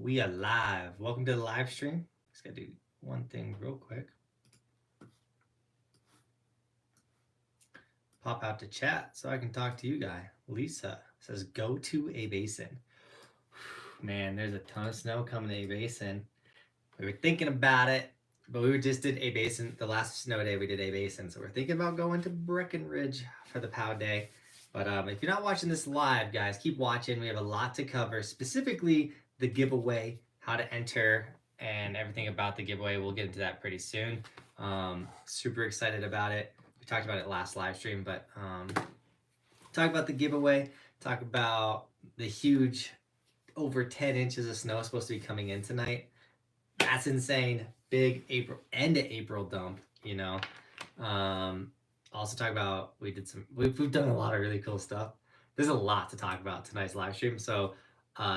We are live. Welcome to the live stream. Just gotta do one thing real quick. Pop out to chat so I can talk to you guy. Lisa says, go to a basin. Man, there's a ton of snow coming to a basin. We were thinking about it, but we just did a basin. The last snow day we did a basin. So we're thinking about going to Breckenridge for the POW day. But if you're not watching this live, guys, keep watching. We have a lot to cover, specifically the giveaway, how to enter, and everything about the giveaway. We'll get into that pretty soon. Super excited about it. We talked about it last live stream, but talk about the giveaway, talk about the huge over 10 inches of snow supposed to be coming in tonight. That's insane. Big April, end of April dump, you know. Also talk about, we've done a lot of really cool stuff. There's a lot to talk about tonight's live stream. So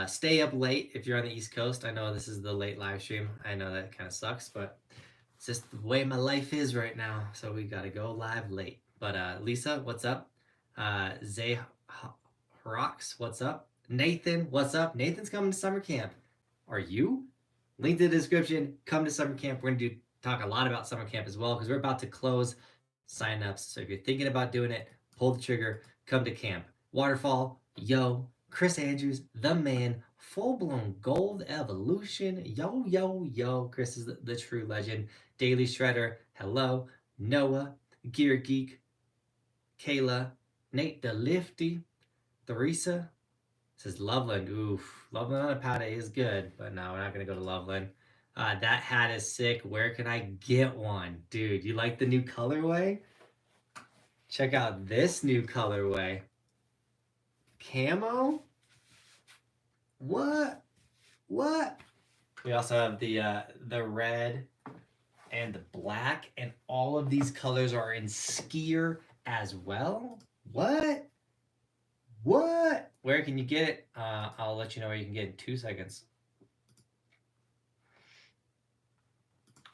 stay up late if you're on the East Coast. I know this is the late live stream. I know that kind of sucks, but it's just the way my life is right now. So we got to go live late. But Lisa, what's up? Zay Horox, what's up? Nathan, what's up? Nathan's coming to summer camp. Are you? Link in the description. Come to summer camp. We're going to talk a lot about summer camp as well because we're about to close signups. So if you're thinking about doing it, pull the trigger. Come to camp. Waterfall, yo, Chris Andrews, the man, full-blown gold evolution, yo, yo, yo. Chris is the true legend. Daily Shredder, hello. Noah, Gear Geek, Kayla, Nate the Lifty, Theresa, says Loveland. Oof, Loveland on a POW day is good, but no, we're not gonna go to Loveland. That hat is sick. Where can I get one? Dude, you like the new colorway? Check out this new colorway. Camo? What? We also have the red and the black, and all of these colors are in Skier as well. What? Where can you get it? I'll let you know where you can get it in 2 seconds.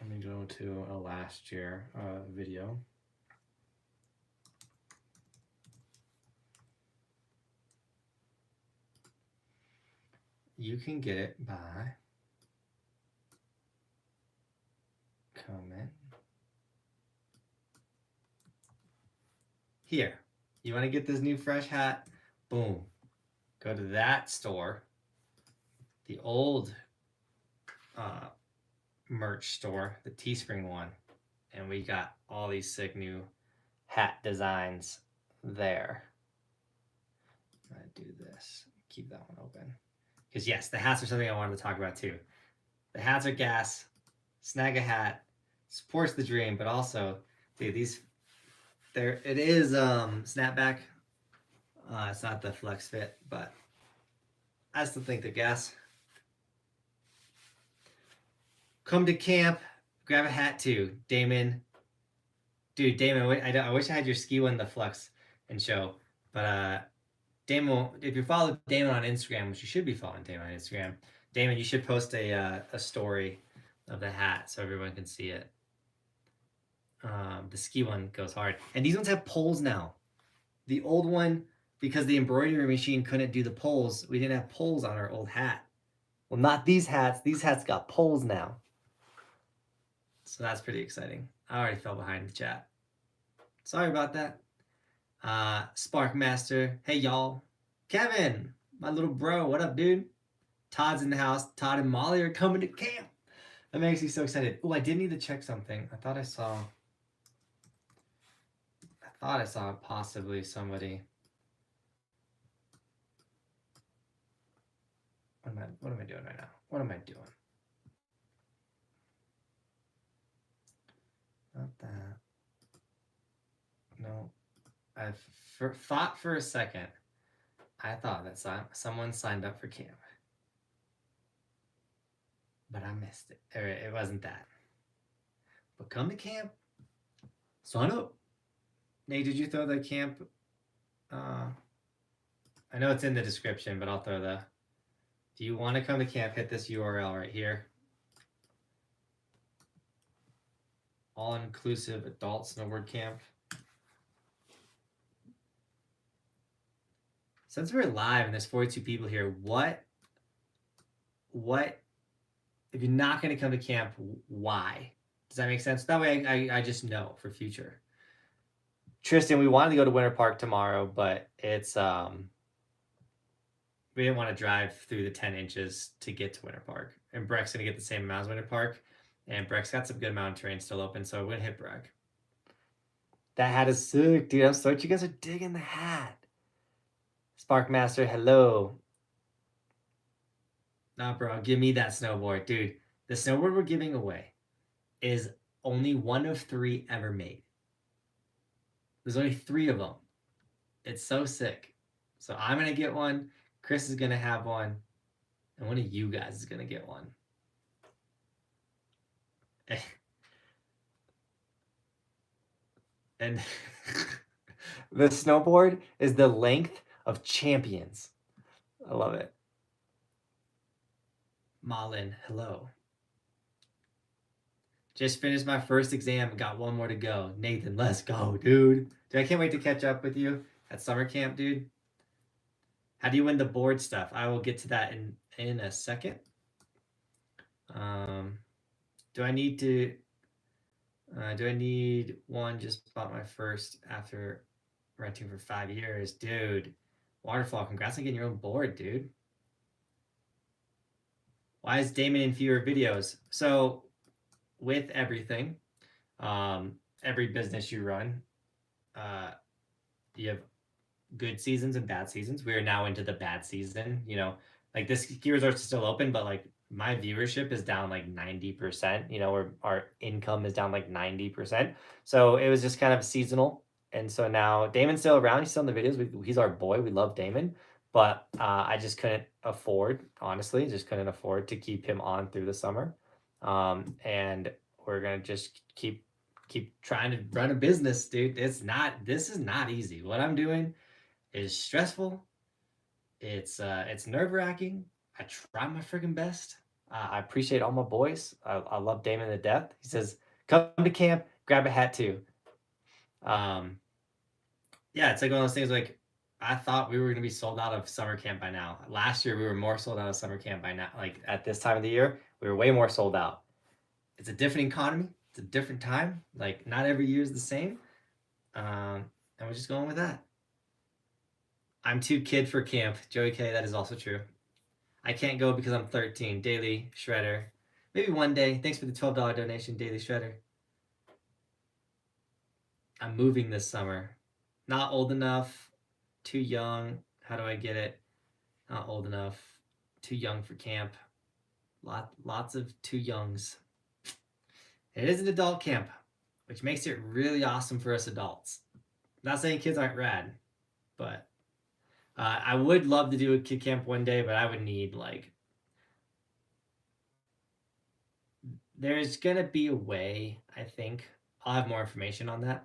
Let me go to a last year video. You can get it by comment here. You want to get this new fresh hat? Boom. Go to that store, the old merch store, the Teespring one, and we got all these sick new hat designs there. I'm gonna do this. Keep that one open. Because yes, the hats are something I wanted to talk about too. The hats are gas. Snag a hat. Supports the dream, but also, dude, these, it is snapback. It's not the flex fit, but I still think they're gas. Come to camp. Grab a hat too, Damon. Dude, Damon, I wish I had your ski one, the flex and show, but Damon, if you follow Damon on Instagram, which you should be following Damon on Instagram, Damon, you should post a story of the hat so everyone can see it. The ski one goes hard. And these ones have poles now. The old one, because the embroidery machine couldn't do the poles, we didn't have poles on our old hat. Well, not these hats. These hats got poles now. So that's pretty exciting. I already fell behind the chat. Sorry about that. Sparkmaster, hey y'all. Kevin, my little bro, what up, dude? Todd's in the house. Todd and Molly are coming to camp. That makes me so excited. Oh, I did need to check something. I thought I saw possibly somebody. What am I doing right now? What am I doing? Not that. No. I thought for a second. I thought that someone signed up for camp. But I missed it. It wasn't that. But come to camp. Sign up. Nate, did you throw the camp? I know it's in the description, but I'll throw the... If you want to come to camp, hit this URL right here. All-inclusive adult snowboard camp. Since we're live and there's 42 people here, what what if you're not going to come to camp, why? Does that make sense? That way I just know for future. Tristan, we wanted to go to Winter Park tomorrow, but it's we didn't want to drive through the 10 inches to get to Winter Park. And Breck's gonna get the same amount as Winter Park. And Breck's got some good amount of terrain still open, so we're gonna hit Breck. That hat is sick, dude. I'm stoked you guys are digging the hat. Sparkmaster, hello. Nah, bro, give me that snowboard. Dude, the snowboard we're giving away is only one of 3 ever made. There's only 3 of them. It's so sick. So I'm going to get one. Chris is going to have one. And one of you guys is going to get one. And the snowboard is the length of champions. I love it. Malin, hello. Just finished my first exam. Got one more to go. Nathan, let's go, dude. Dude, I can't wait to catch up with you at summer camp, dude. How do you win the board stuff? I will get to that in a second. Do I need one? Just bought my first after renting for 5 years. Dude, Waterfall, congrats on getting your own board, dude. Why is Damon in fewer videos? So with everything, every business you run, you have good seasons and bad seasons. We are now into the bad season. You know, like this ski resort is still open, but like my viewership is down like 90%. You know, our income is down like 90%. So it was just kind of seasonal. And so now Damon's still around. He's still in the videos. He's our boy. We love Damon. But I just couldn't afford, honestly, just couldn't afford to keep him on through the summer. And we're going to just keep trying to run a business, dude. This is not easy. What I'm doing is stressful. It's nerve-wracking. I try my freaking best. I appreciate all my boys. I love Damon to death. He says, come to camp, grab a hat too. Yeah, it's like one of those things like, I thought we were going to be sold out of summer camp by now. Last year, we were more sold out of summer camp by now. Like at this time of the year, we were way more sold out. It's a different economy. It's a different time. Like not every year is the same. And we're just going with that. I'm too kid for camp. Joey K, that is also true. I can't go because I'm 13. Daily Shredder. Maybe one day. Thanks for the $12 donation, Daily Shredder. I'm moving this summer. Not old enough. Too young. How do I get it? Not old enough. Too young for camp. Lots of too youngs. It is an adult camp, which makes it really awesome for us adults. Not saying kids aren't rad, but I would love to do a kid camp one day, but I would need like, there's going to be a way, I think. I'll have more information on that.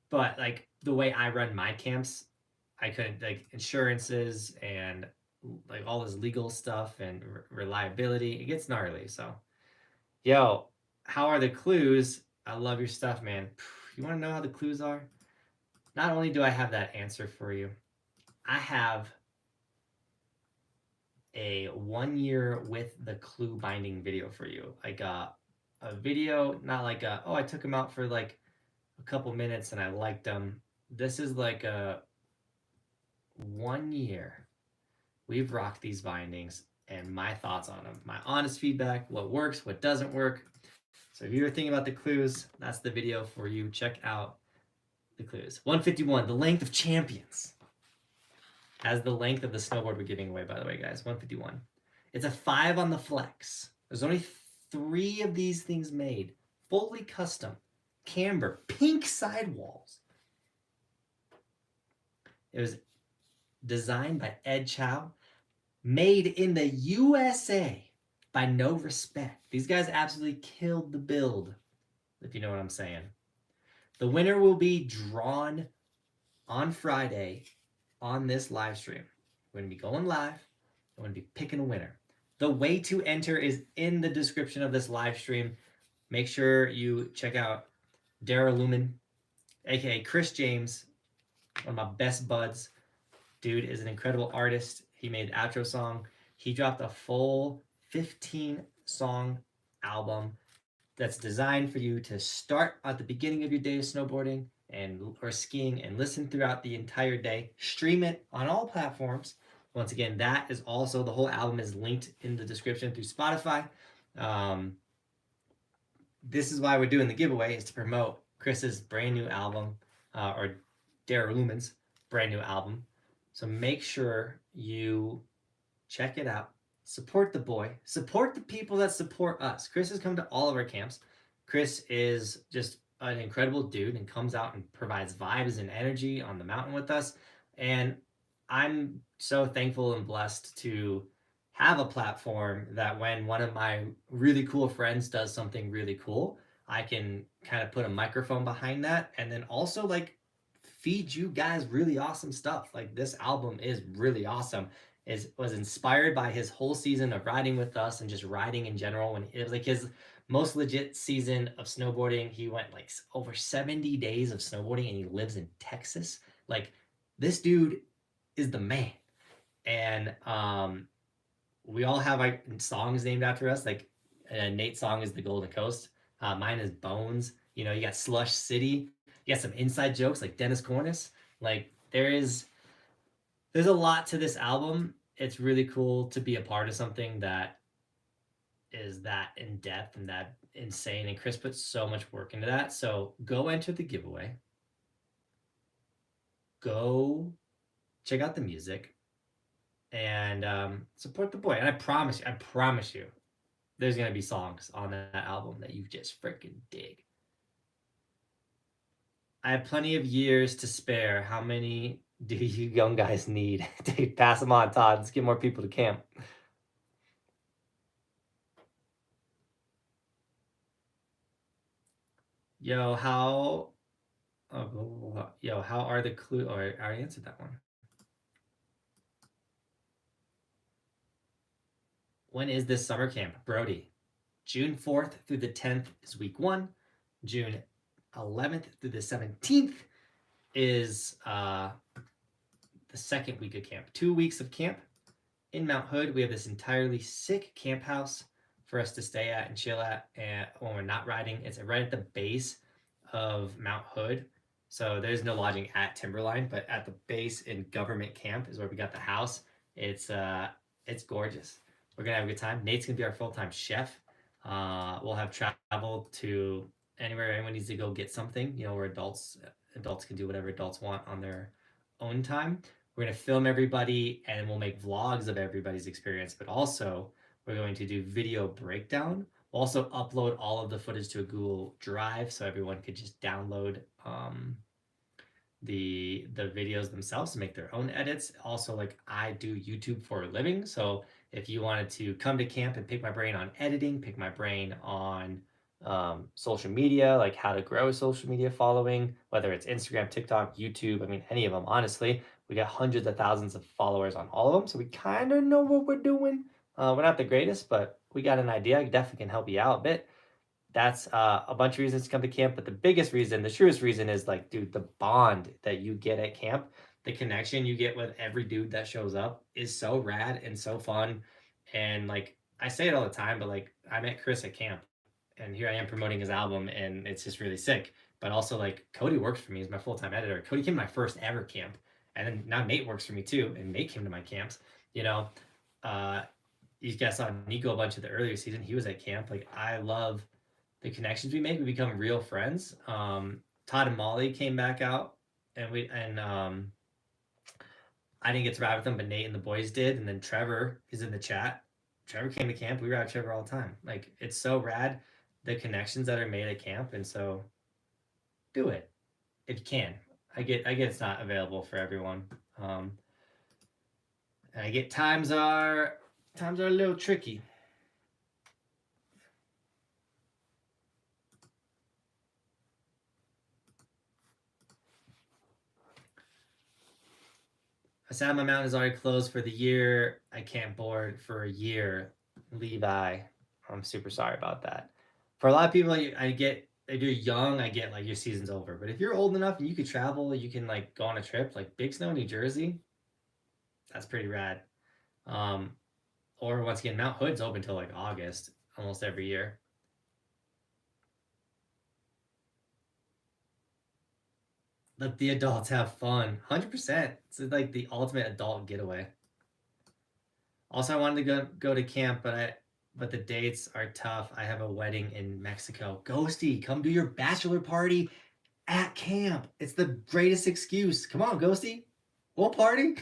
But like the way I run my camps, I couldn't, like insurances and like all this legal stuff and reliability, it gets gnarly. So, yo, how are the clues? I love your stuff, man. You want to know how the clues are? Not only do I have that answer for you, I have a 1 year with the clue binding video for you. Like a video, not like oh, I took them out for like a couple minutes and I liked them. This is like a 1 year. We've rocked these bindings and my thoughts on them. My honest feedback, what works, what doesn't work. So if you're thinking about the clues, that's the video for you. Check out the clues. 151, the length of champions. As the length of the snowboard we're giving away, by the way, guys. 151. It's a 5 on the flex. There's only 3 of these things made. Fully custom. Camber. Pink sidewalls. It was designed by Ed Chow. Made in the USA by No Respect. These guys absolutely killed the build, if you know what I'm saying. The winner will be drawn on Friday on this live stream. We're going to be going live. I'm going to be picking a winner. The way to enter is in the description of this live stream. Make sure you check out Dara Lumen, aka Chris James, one of my best buds. Dude is an incredible artist. He made the outro song. He dropped a full 15-song album that's designed for you to start at the beginning of your day of snowboarding and or skiing and listen throughout the entire day. Stream it on all platforms. Once again, that is also the whole album is linked in the description through Spotify. Um, this is why we're doing the giveaway, is to promote Chris's brand new album, or Dara Lumen's brand new album. So make sure you check it out. Support the boy. Support the people that support us. Chris has come to all of our camps. Chris is just an incredible dude and comes out and provides vibes and energy on the mountain with us. And I'm so thankful and blessed to have a platform that when one of my really cool friends does something really cool, I can kind of put a microphone behind that and then also like feed you guys really awesome stuff. Like this album is really awesome. Was inspired by his whole season of riding with us and just riding in general. When it was like his most legit season of snowboarding, he went like over 70 days of snowboarding, and he lives in Texas. Like this dude is the man. And we all have like songs named after us. Like Nate's song is The Golden Coast. Mine is Bones. You know, you got Slush City. You got some inside jokes like Dennis Cornice. Like there's a lot to this album. It's really cool to be a part of something that is that in depth and that insane. And Chris put so much work into that. So go enter the giveaway. Go check out the music and support the boy. And I promise you, there's gonna be songs on that album that you just freaking dig. I have plenty of years to spare. How many do you young guys need? Pass them on, Todd. Let's get more people to camp. Yo, how are the clue? Oh, I already answered that one. When is this summer camp? Brody, June 4th through the 10th is week 1. June 11th through the 17th is the second week of camp. 2 weeks of camp. In Mount Hood, we have this entirely sick camp house for us to stay at and chill at and when we're not riding. It's right at the base of Mount Hood. So there's no lodging at Timberline, but at the base in Government Camp is where we got the house. It's gorgeous. We're gonna have a good time. Nate's gonna be our full-time chef. We'll have travel to anywhere anyone needs to go get something, you know, where adults can do whatever adults want on their own time. We're going to film everybody and we'll make vlogs of everybody's experience, but also we're going to do video breakdown. We'll also upload all of the footage to a Google Drive so everyone could just download the videos themselves and make their own edits. Also, like I do YouTube for a living, so if you wanted to come to camp and pick my brain on editing, pick my brain on social media, like how to grow a social media following, whether it's Instagram, TikTok, YouTube, I mean, any of them, honestly. We got hundreds of thousands of followers on all of them, so we kind of know what we're doing. We're not the greatest, but we got an idea. I definitely can help you out a bit. That's a bunch of reasons to come to camp, but the biggest reason, the truest reason is like, dude, the bond that you get at camp, the connection you get with every dude that shows up is so rad and so fun. And like, I say it all the time, but like, I met Chris at camp and here I am promoting his album and it's just really sick. But also like Cody works for me as my full-time editor. Cody came to my first ever camp. And then now Nate works for me too. And Nate came to my camps, you know. You guys saw Nico a bunch of the earlier season. He was at camp. Like I love the connections we make. We become real friends. Todd and Molly came back out and I didn't get to ride with them, but Nate and the boys did. And then Trevor is in the chat. Trevor came to camp. We ride Trevor all the time. Like it's so rad, the connections that are made at camp. And so do it if you can. I get it's not available for everyone. And I get times are a little tricky. I said my mountain is already closed for the year. I can't board for a year. Levi, I'm super sorry about that. For a lot of people, I get, if you're young, I get like your season's over. But if you're old enough and you could travel, you can like go on a trip like Big Snow, New Jersey. That's pretty rad. Or once again, Mount Hood's open till like August almost every year. Let the adults have fun. 100%. It's like the ultimate adult getaway. Also, I wanted to go to camp, but the dates are tough. I have a wedding in Mexico. Ghosty, come do your bachelor party at camp. It's the greatest excuse. Come on, Ghosty. We'll party.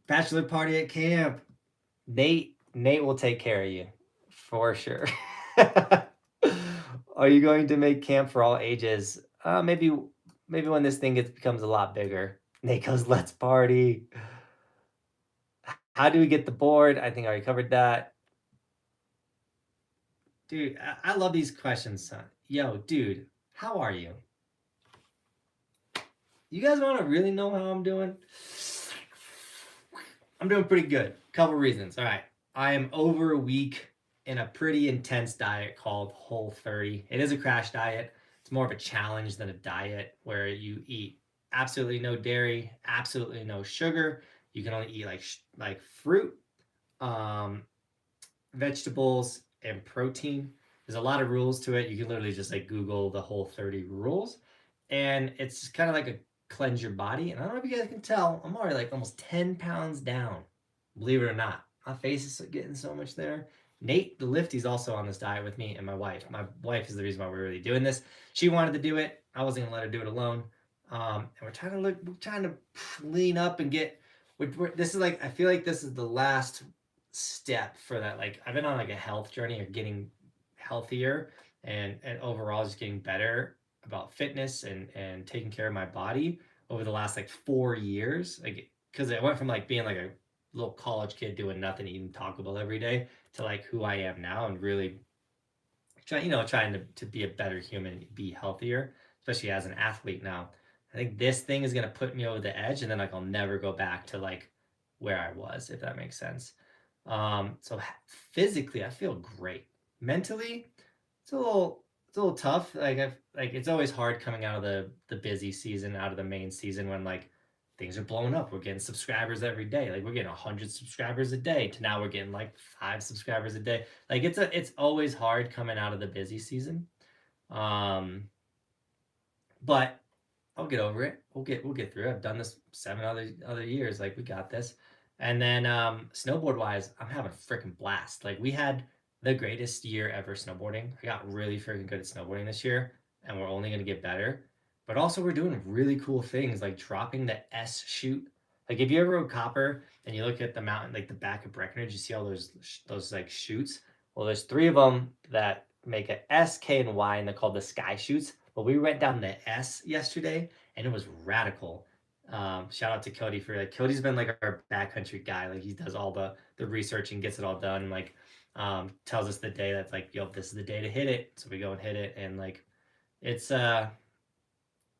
Bachelor party at camp. Nate will take care of you for sure. Are you going to make camp for all ages? Maybe when this thing becomes a lot bigger. Nate goes, let's party. How do we get the board? I think I already covered that. Dude, I love these questions, son. Yo, dude, how are you? You guys want to really know how I'm doing? I'm doing pretty good. Couple reasons. All right. I am over a week in a pretty intense diet called Whole30. It is a crash diet. It's more of a challenge than a diet where you eat absolutely no dairy, absolutely no sugar. You can only eat like fruit, vegetables, and protein. There's a lot of rules to it. You can literally just like Google the Whole30 rules. And it's kind of like a cleanse your body. And I don't know if you guys can tell, I'm already like almost 10 pounds down. Believe it or not. My face is getting so much there. Nate, the lifty's also on this diet with me, and my wife. My wife is the reason why we're really doing this. She wanted to do it. I wasn't gonna let her do it alone. And we're trying to lean up and get. This is like, I feel like this is the last step for that. Like, I've been on like a health journey of getting healthier and overall just getting better about fitness and taking care of my body over the last like 4 years. Like, because I went from like being like a little college kid doing nothing, eating Taco Bell every day, to like who I am now, and really trying to be a better human, be healthier, especially as an athlete now. I think this thing is gonna put me over the edge, and then like I'll never go back to like where I was, if that makes sense. So physically, I feel great. Mentally, it's a little tough. Like it's always hard coming out of the busy season, out of the main season, when like things are blowing up. We're getting subscribers every day. Like, we're getting 100 subscribers a day, to now we're getting like 5 subscribers a day. Like, it's always hard coming out of the busy season. But I'll get over it. We'll get through it. I've done this 7 other years. Like, we got this. And then snowboard wise, I'm having a freaking blast. Like, we had the greatest year ever snowboarding. I got really freaking good at snowboarding this year, and we're only gonna get better. But also, we're doing really cool things like dropping the S chute. Like, if you ever rode Copper and you look at the mountain, like the back of Breckenridge, you see all those like chutes. Well, there's 3 of them that make an S, K, and Y, and they're called the sky chutes. But we went down the S yesterday, and it was radical. Shout out to Cody for like, Cody's been like our backcountry guy. Like, he does all the research and gets it all done. And like, tells us the day that's like, yo, this is the day to hit it. So we go and hit it, and like, it's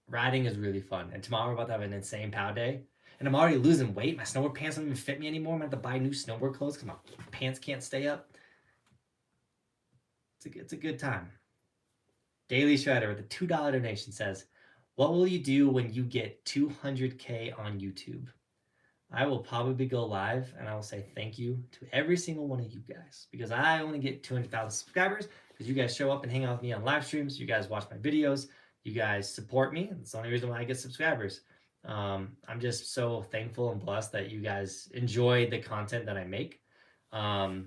riding is really fun. And tomorrow we're about to have an insane pow day. And I'm already losing weight. My snowboard pants don't even fit me anymore. I'm gonna have to buy new snowboard clothes because my pants can't stay up. It's a good time. Daily Shredder with a $2 donation says, what will you do when you get 200K on YouTube? I will probably go live, and I will say thank you to every single one of you guys, because I only get 200,000 subscribers because you guys show up and hang out with me on live streams. You guys watch my videos. You guys support me. That's the only reason why I get subscribers. I'm just so thankful and blessed that you guys enjoy the content that I make. I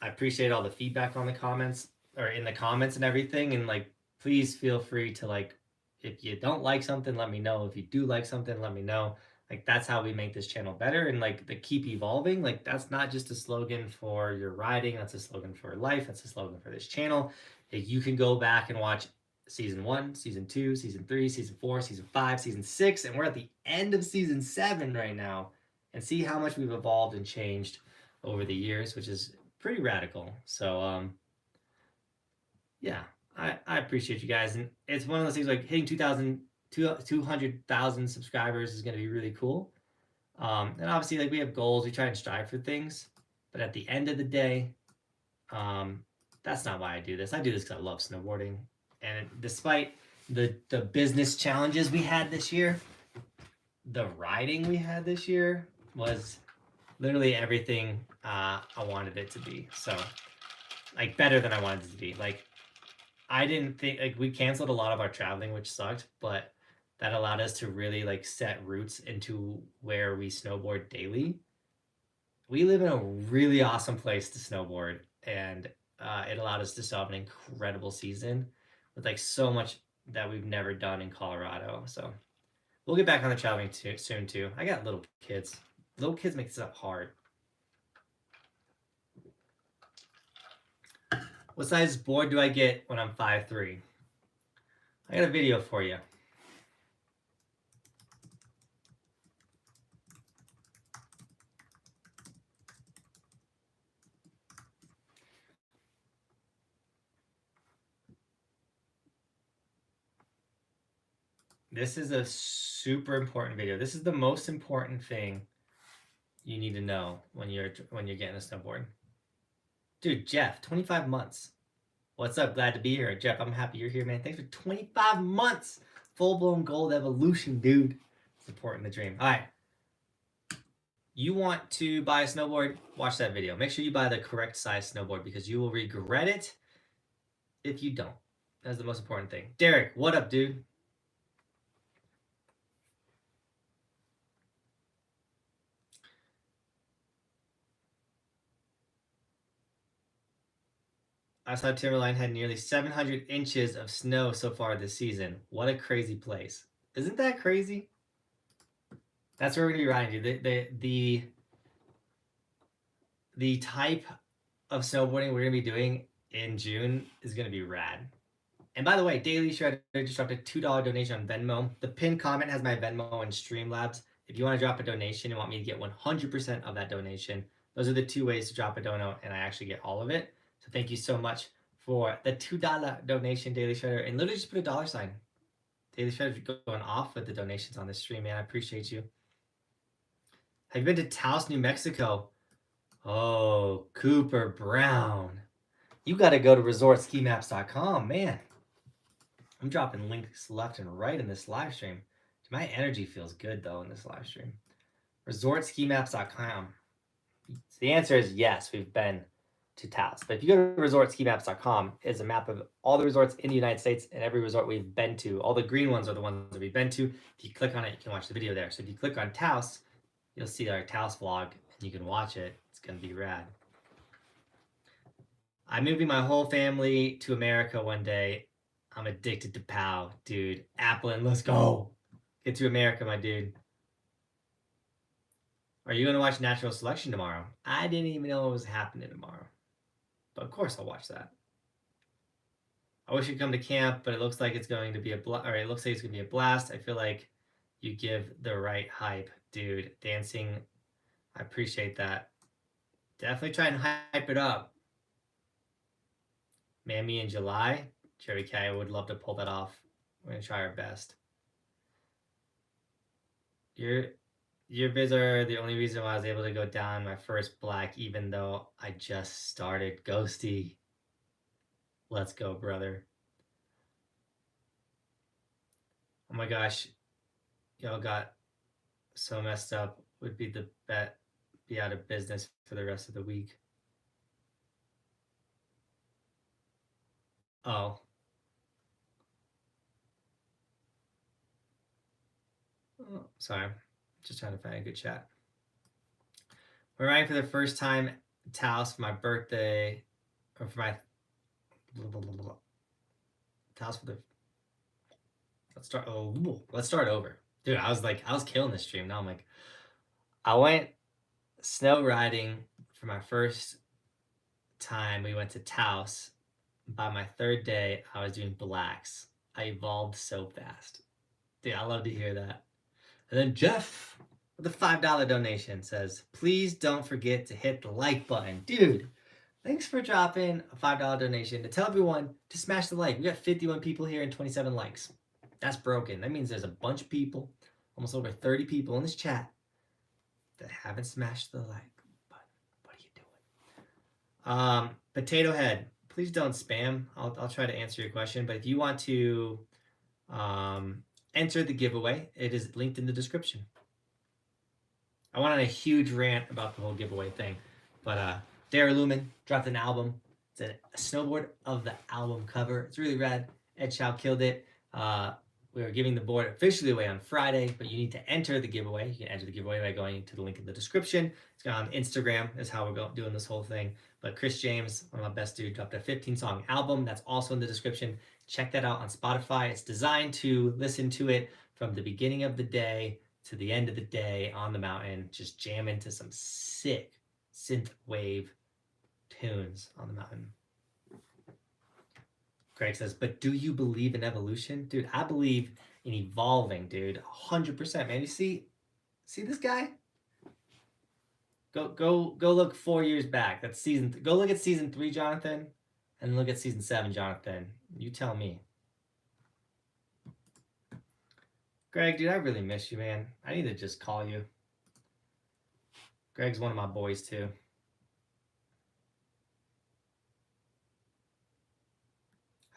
appreciate all the feedback on the comments, or in the comments and everything. And like, please feel free to like, if you don't like something, let me know. If you do like something, let me know. Like, that's how we make this channel better, and like the keep evolving. Like, that's not just a slogan for your riding. That's a slogan for life. That's a slogan for this channel. Like, you can go back and watch season 1, season 2, season 3, season 4, season 5, season 6, and we're at the end of season 7 right now, and see how much we've evolved and changed over the years, which is pretty radical. So yeah, I appreciate you guys, and it's one of those things, like hitting 200,000 subscribers is going to be really cool. And obviously, like, we have goals, we try and strive for things, but at the end of the day, that's not why I do this. I do this because I love snowboarding. And despite the business challenges we had this year, the riding we had this year was literally everything I wanted it to be. So, like, better than I wanted it to be. Like, I didn't think, like, we canceled a lot of our traveling, which sucked, but that allowed us to really, like, set roots into where we snowboard daily. We live in a really awesome place to snowboard, and it allowed us to still have an incredible season with, like, so much that we've never done in Colorado. So we'll get back on the traveling soon, too. I got little kids. Little kids make this up hard. What size board do I get when I'm 5'3"? I got a video for you. This is a super important video. This is the most important thing you need to know when you're getting a snowboard. Dude, Jeff, 25 months. What's up? Glad to be here. Jeff, I'm happy you're here, man. Thanks for 25 months. Full-blown gold evolution, dude. Supporting the dream. All right. You want to buy a snowboard? Watch that video. Make sure you buy the correct size snowboard because you will regret it if you don't. That's the most important thing. Derek, what up, dude? I saw Timberline had nearly 700 inches of snow so far this season. What a crazy place. Isn't that crazy? That's where we're going to be riding, dude. The type of snowboarding we're going to be doing in June is going to be rad. And by the way, Daily Shredder just dropped a $2 donation on Venmo. The pinned comment has my Venmo and Streamlabs. If you want to drop a donation and want me to get 100% of that donation, those are the two ways to drop a dono, and I actually get all of it. So thank you so much for the $2 donation, Daily Shredder. And literally just put a dollar sign. Daily Shredder going off with the donations on this stream, man. I appreciate you. Have you been to Taos, New Mexico? Oh, Cooper Brown. You got to go to resortskimaps.com, man. I'm dropping links left and right in this live stream. My energy feels good, though, in this live stream. resortskimaps.com. So the answer is yes, we've been to Taos. But if you go to resortskimaps.com, it's a map of all the resorts in the United States and every resort we've been to. All the green ones are the ones that we've been to. If you click on it, you can watch the video there. So if you click on Taos, you'll see our Taos vlog, and you can watch it. It's going to be rad. I'm moving my whole family to America one day. I'm addicted to POW, dude. Applin, let's go. Get to America, my dude. Are you going to watch Natural Selection tomorrow? I didn't even know it was happening tomorrow. But of course I'll watch that. I wish you'd come to camp, but it looks like it's going to be a blast. I feel like you give the right hype, dude. Dancing, I appreciate that. Definitely try and hype it up. Mammy in July. Cherry K, I would love to pull that off. We're going to try our best. Your vids are the only reason why I was able to go down my first black, even though I just started. Ghosty. Let's go, brother. Oh my gosh. Y'all got so messed up. Would be the bet. Be out of business for the rest of the week. Oh. Oh, sorry. Just trying to find a good chat. We're riding for the first time Taos for my birthday, or for my Taos for the. Let's start over, dude. I was killing this stream. Now I'm like, I went snow riding for my first time. We went to Taos. By my third day, I was doing blacks. I evolved so fast, dude. I love to hear that. And then Jeff with a $5 donation says, please don't forget to hit the like button. Dude, thanks for dropping a $5 donation to tell everyone to smash the like. We got 51 people here and 27 likes. That's broken. That means there's a bunch of people, almost over 30 people in this chat that haven't smashed the like button. What are you doing? Potato Head, please don't spam. I'll try to answer your question. But if you want to enter the giveaway, it is linked in the description. I went on a huge rant about the whole giveaway thing, but Dara Lumen dropped an album. It's a snowboard of the album cover. It's really rad. Ed Chow killed it. We are giving the board officially away on Friday, but you need to enter the giveaway. You can enter the giveaway by going to the link in the description. It's on Instagram is how we're doing this whole thing. But Chris James, one of my best dudes, dropped a 15-song album. That's also in the description. Check that out on Spotify. It's designed to listen to it from the beginning of the day to the end of the day on the mountain, just jam into some sick synth wave tunes on the mountain. Greg says, but do you believe in evolution? Dude, I believe in evolving, dude. 100%, man. You see this guy? Go look 4 years back. That's go look at season 3, Johnathan, and look at season 7, Johnathan. You tell me. Greg, dude, I really miss you, man. I need to just call you. Greg's one of my boys, too.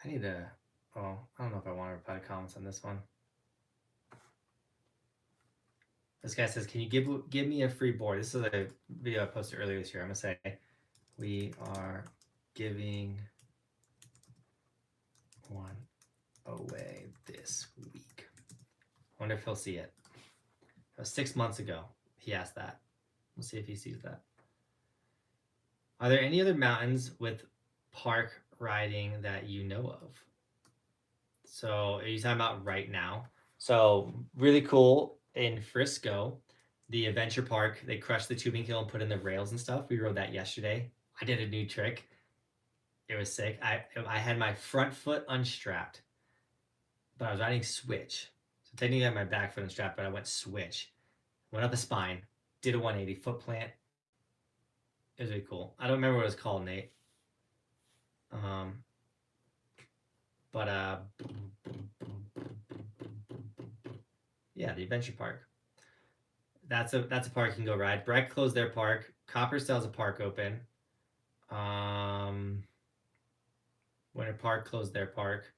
I need to... Oh, I don't know if I want to reply to comments on this one. This guy says, can you give me a free board? This is a video I posted earlier this year. I'm going to say, we are giving one away this week. I wonder if he'll see it. That was 6 months ago. He asked that. We'll see if he sees that. Are there any other mountains with park riding that you know of? So are you talking about right now? So really cool in Frisco, the adventure park, they crushed the tubing hill and put in the rails and stuff. We rode that yesterday. I did a new trick. It was sick. I had my front foot unstrapped, but I was riding switch. So technically I had my back foot unstrapped, but I went switch. Went up the spine, did a 180 foot plant. It was really cool. I don't remember what it was called, Nate. Yeah, the adventure park. That's a park you can go ride. Breck closed their park. Copper still has a park open. Winter Park closed their park.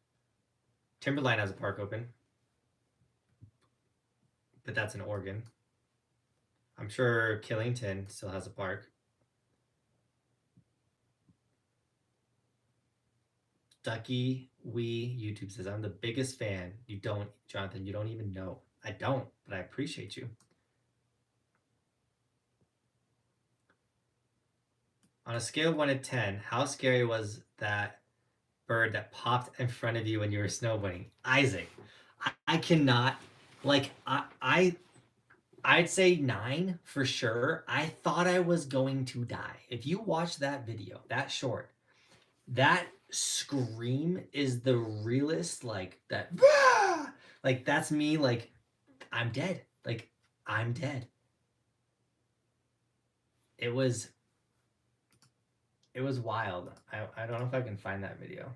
Timberline has a park open, but that's in Oregon. I'm sure Killington still has a park. Ducky Wee YouTube says, I'm the biggest fan. You don't, Johnathan, you don't even know. I don't, but I appreciate you. On a scale of 1 to 10, how scary was that bird that popped in front of you when you were snowboarding? Isaac, I cannot, like, I'd say 9 for sure. I thought I was going to die. If you watch that video, that short, that scream is the realest, like that, like that's me, like I'm dead, like I'm dead. It was wild. I don't know if I can find that video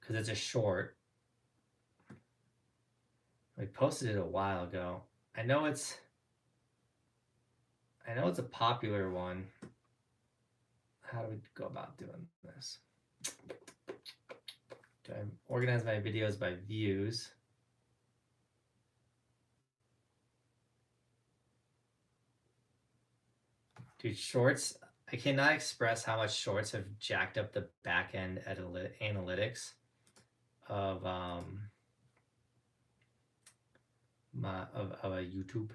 because it's a short. We posted it a while ago. I know it's a popular one. How do we go about doing this? Do I organize my videos by views? Dude, shorts, I cannot express how much shorts have jacked up the back end analytics of a YouTube.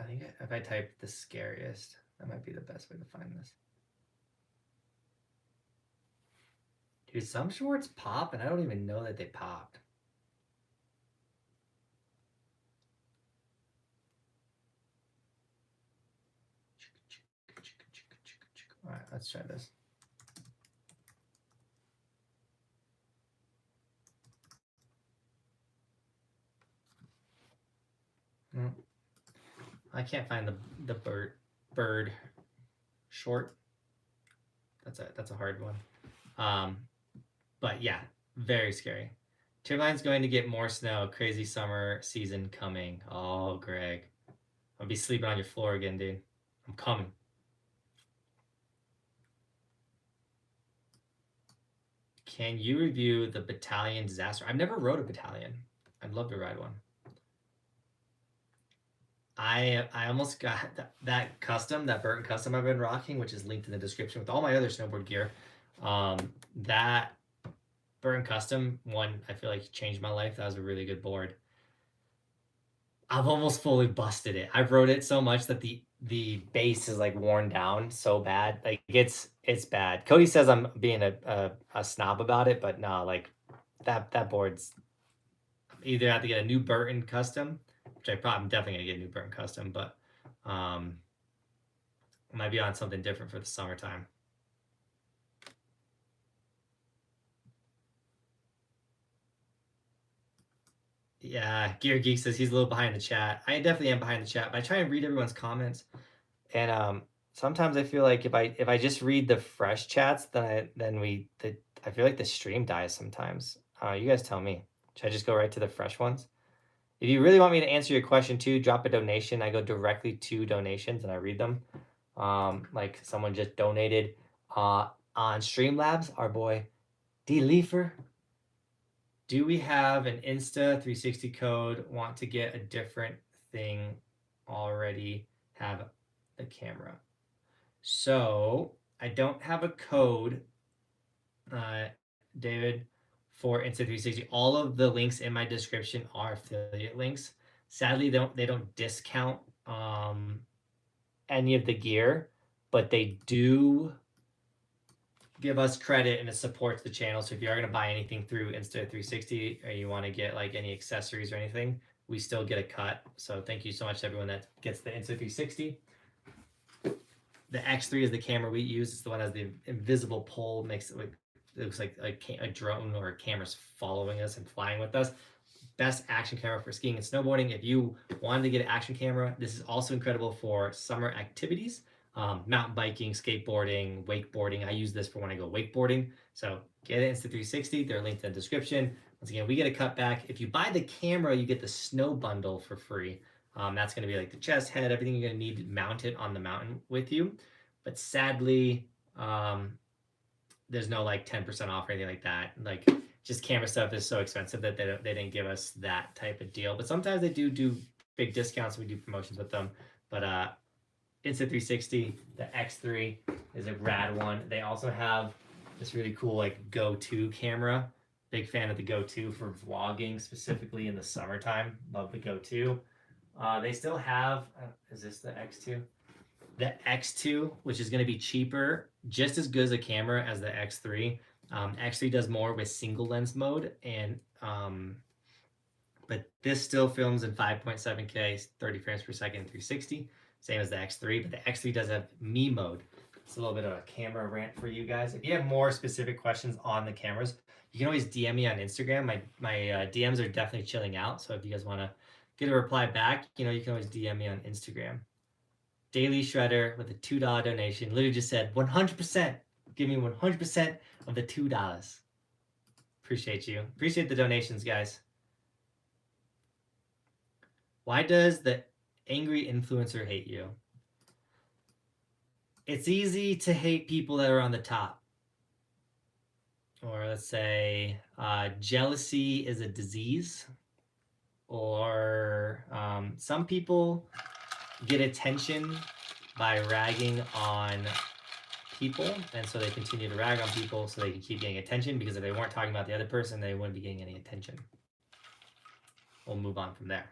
I think if I type the scariest, that might be the best way to find this. Dude, some shorts pop and I don't even know that they popped. All right, let's try this. No. I can't find the bird short. That's a hard one. But yeah, very scary. Timberline's going to get more snow. Crazy summer season coming. Oh, Greg, I'll be sleeping on your floor again, dude. I'm coming. Can you review the Battalion Disaster? I've never rode a Battalion. I'd love to ride one. I almost got that custom, that Burton custom I've been rocking, which is linked in the description with all my other snowboard gear. That Burton custom one, I feel like changed my life. That was a really good board. I've almost fully busted it. I've rode it so much that the base is like worn down so bad. Like it's bad. Cody says I'm being a snob about it, but no, like that board's either have to get a new Burton custom, which I'm definitely gonna get a new Burton custom, but I might be on something different for the summertime. Yeah, Gear Geek says he's a little behind the chat. I definitely am behind the chat, but I try and read everyone's comments. And sometimes I feel like if I just read the fresh chats, then I feel like the stream dies sometimes. You guys tell me. Should I just go right to the fresh ones? If you really want me to answer your question too, drop a donation. I go directly to donations and I read them. Like someone just donated on Streamlabs, our boy D Leafer. Do we have an Insta 360 code? Want to get a different thing? Already have the camera. So I don't have a code, David, for Insta 360. All of the links in my description are affiliate links. Sadly, they don't discount any of the gear, but they do give us credit and it supports the channel. So if you are going to buy anything through Insta 360 or you want to get like any accessories or anything, we still get a cut. So thank you so much to everyone that gets the Insta 360. The X3 is the camera we use. It's the one that has the invisible pole, makes it looks like a drone or a camera's following us and flying with us. Best action camera for skiing and snowboarding. If you wanted to get an action camera, this is also incredible for summer activities. Mountain biking, skateboarding, wakeboarding. I use this for when I go wakeboarding. So get it Insta 360. They're linked in the description. Once again, we get a cutback. If you buy the camera, you get the snow bundle for free. That's going to be like the chest, head, everything you're going to need mounted on the mountain with you. But sadly, there's no like 10% off or anything like that. Like just camera stuff is so expensive that they didn't give us that type of deal. But sometimes they do big discounts. We do promotions with them. But Insta 360, the X3 is a rad one. They also have this really cool like Go-To camera. Big fan of the Go-To for vlogging, specifically in the summertime. Love the Go-To. They still have, is this the X2? The X2, which is going to be cheaper, just as good as a camera as the X3. X3 does more with single lens mode, and but this still films in 5.7K, 30 frames per second, 360, same as the X3. But the X3 does have me mode. It's a little bit of a camera rant for you guys. If you have more specific questions on the cameras, you can always DM me on Instagram. My DMs are definitely chilling out, so if you guys want to get a reply back, you can always DM me on Instagram. Daily Shredder with a $2 donation literally just said 100%. Give me 100% of the $2. Appreciate you. Appreciate the donations, guys. Why does the angry influencer hate you? It's easy to hate people that are on the top. Or let's say jealousy is a disease. Or some people get attention by ragging on people, and so they continue to rag on people so they can keep getting attention, because if they weren't talking about the other person, they wouldn't be getting any attention. We'll move on from there.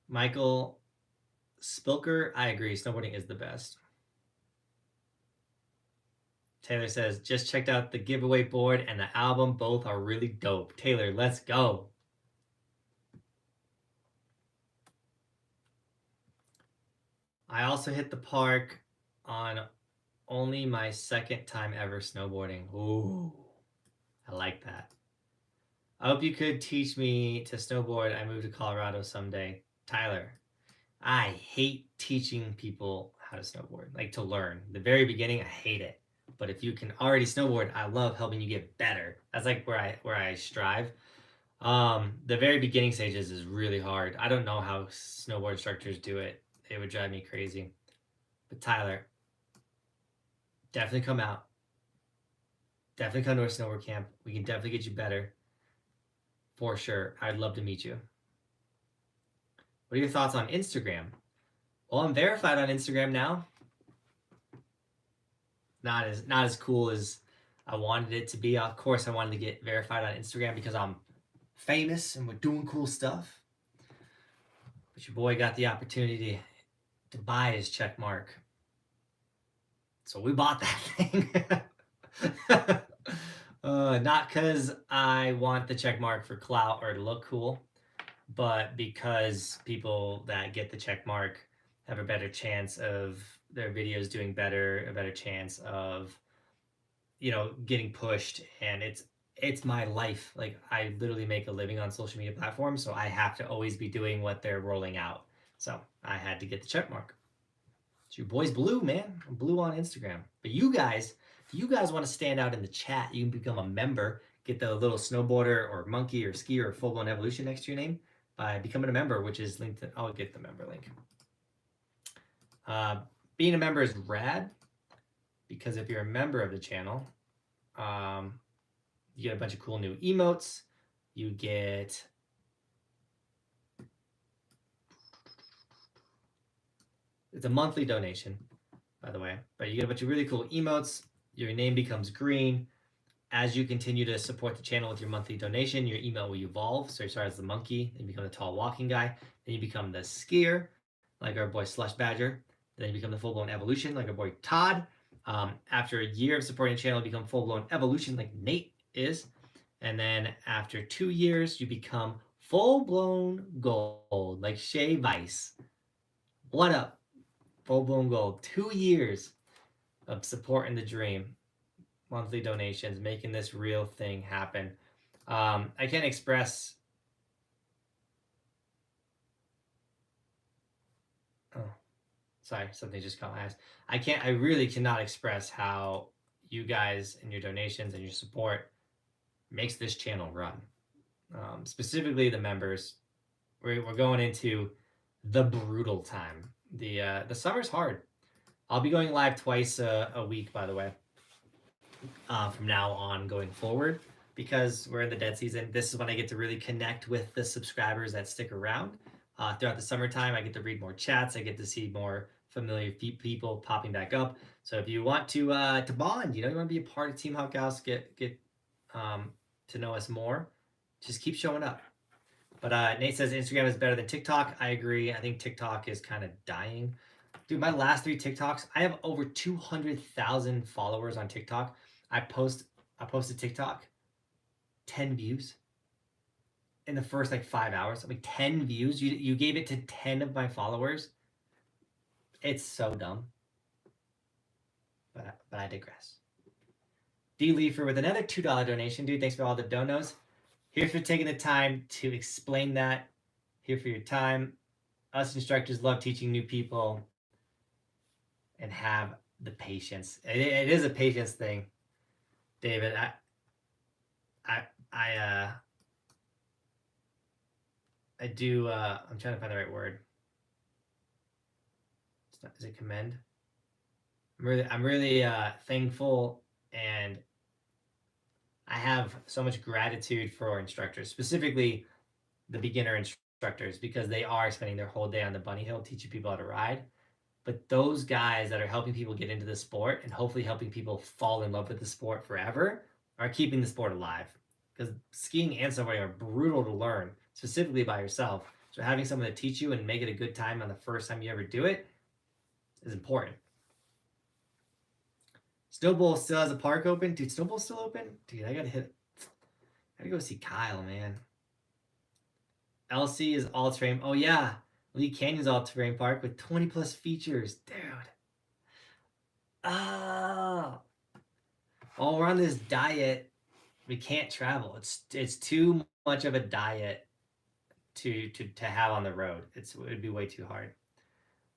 Michael Spilker, I agree, snowboarding is the best. Taylor says, just checked out the giveaway board and the album. Both are really dope. Taylor, let's go. I also hit the park on only my second time ever snowboarding. Ooh, I like that. I hope you could teach me to snowboard. I move to Colorado someday. Tyler, I hate teaching people how to snowboard, like to learn. The very beginning, I hate it. But if you can already snowboard, I love helping you get better. That's like where I strive. The very beginning stages is really hard. I don't know how snowboard instructors do it. It would drive me crazy. But Tyler, definitely come out. Definitely come to our snowboard camp. We can definitely get you better. For sure. I'd love to meet you. What are your thoughts on Instagram? Well, I'm verified on Instagram now. Not as cool as I wanted it to be. Of course, I wanted to get verified on Instagram because I'm famous and we're doing cool stuff. But your boy got the opportunity to buy his check mark. So we bought that thing. Not because I want the check mark for clout or to look cool, but because people that get the check mark have a better chance of their videos doing better, a better chance of, you know, getting pushed. And it's my life. Like, I literally make a living on social media platforms, so I have to always be doing what they're rolling out. So I had to get the check mark. So your boy's blue, man. I'm blue on Instagram. But you guys, if you guys want to stand out in the chat, you can become a member. Get the little snowboarder or monkey or skier or full-blown evolution next to your name by becoming a member, which is linked. I'll get the member link. Being a member is rad because if you're a member of the channel, you get a bunch of cool new emotes. You get it's a monthly donation, by the way, but you get a bunch of really cool emotes. Your name becomes green. As you continue to support the channel with your monthly donation, your email will evolve. So you start as the monkey, then you become the tall walking guy, then you become the skier, like our boy Slush Badger, then you become the full-blown evolution, like our boy Todd. After a year of supporting the channel, you become full-blown evolution, like Nate is. And then after 2 years, you become full-blown gold, like Shay Vice. What up? Full-blown gold. 2 years of supporting the dream. Monthly donations, making this real thing happen. I can't express... Oh, sorry, something just caught my eyes. I really cannot express how you guys and your donations and your support makes this channel run. Specifically the members. We're going into the brutal time. The summer's hard. I'll be going live twice a week, by the way, from now on going forward, because we're in the dead season. This is when I get to really connect with the subscribers that stick around. Throughout the summertime, I get to read more chats. I get to see more familiar people popping back up. So if you want to bond, you want to be a part of Team Hawk House, get to know us more, just keep showing up. But Nate says Instagram is better than TikTok. I agree. I think TikTok is kind of dying. Dude, my last 3 TikToks, I have over 200,000 followers on TikTok. I posted TikTok, 10 views in the first like 5 hours. I mean, 10 views. You gave it to 10 of my followers. It's so dumb. But I digress. D. Leafer with another $2 donation. Dude, thanks for all the donos. Here for taking the time to explain that. Here for your time. Us instructors love teaching new people and have the patience. It is a patience thing, David. I do. I'm trying to find the right word. Is it commend? I'm really thankful, and I have so much gratitude for our instructors, specifically the beginner instructors, because they are spending their whole day on the bunny hill teaching people how to ride. But those guys that are helping people get into the sport and hopefully helping people fall in love with the sport forever are keeping the sport alive. Because skiing and snowboarding are brutal to learn, specifically by yourself. So having someone to teach you and make it a good time on the first time you ever do it is important. Snowbowl still has a park open? Dude, Snowbowl's still open? Dude, I gotta go see Kyle, man. LC is all-terrain. Oh, yeah. Lee Canyon's all-terrain park with 20 plus features. Dude. Oh. While we're on this diet, we can't travel. It's too much of a diet to have on the road. It would be way too hard.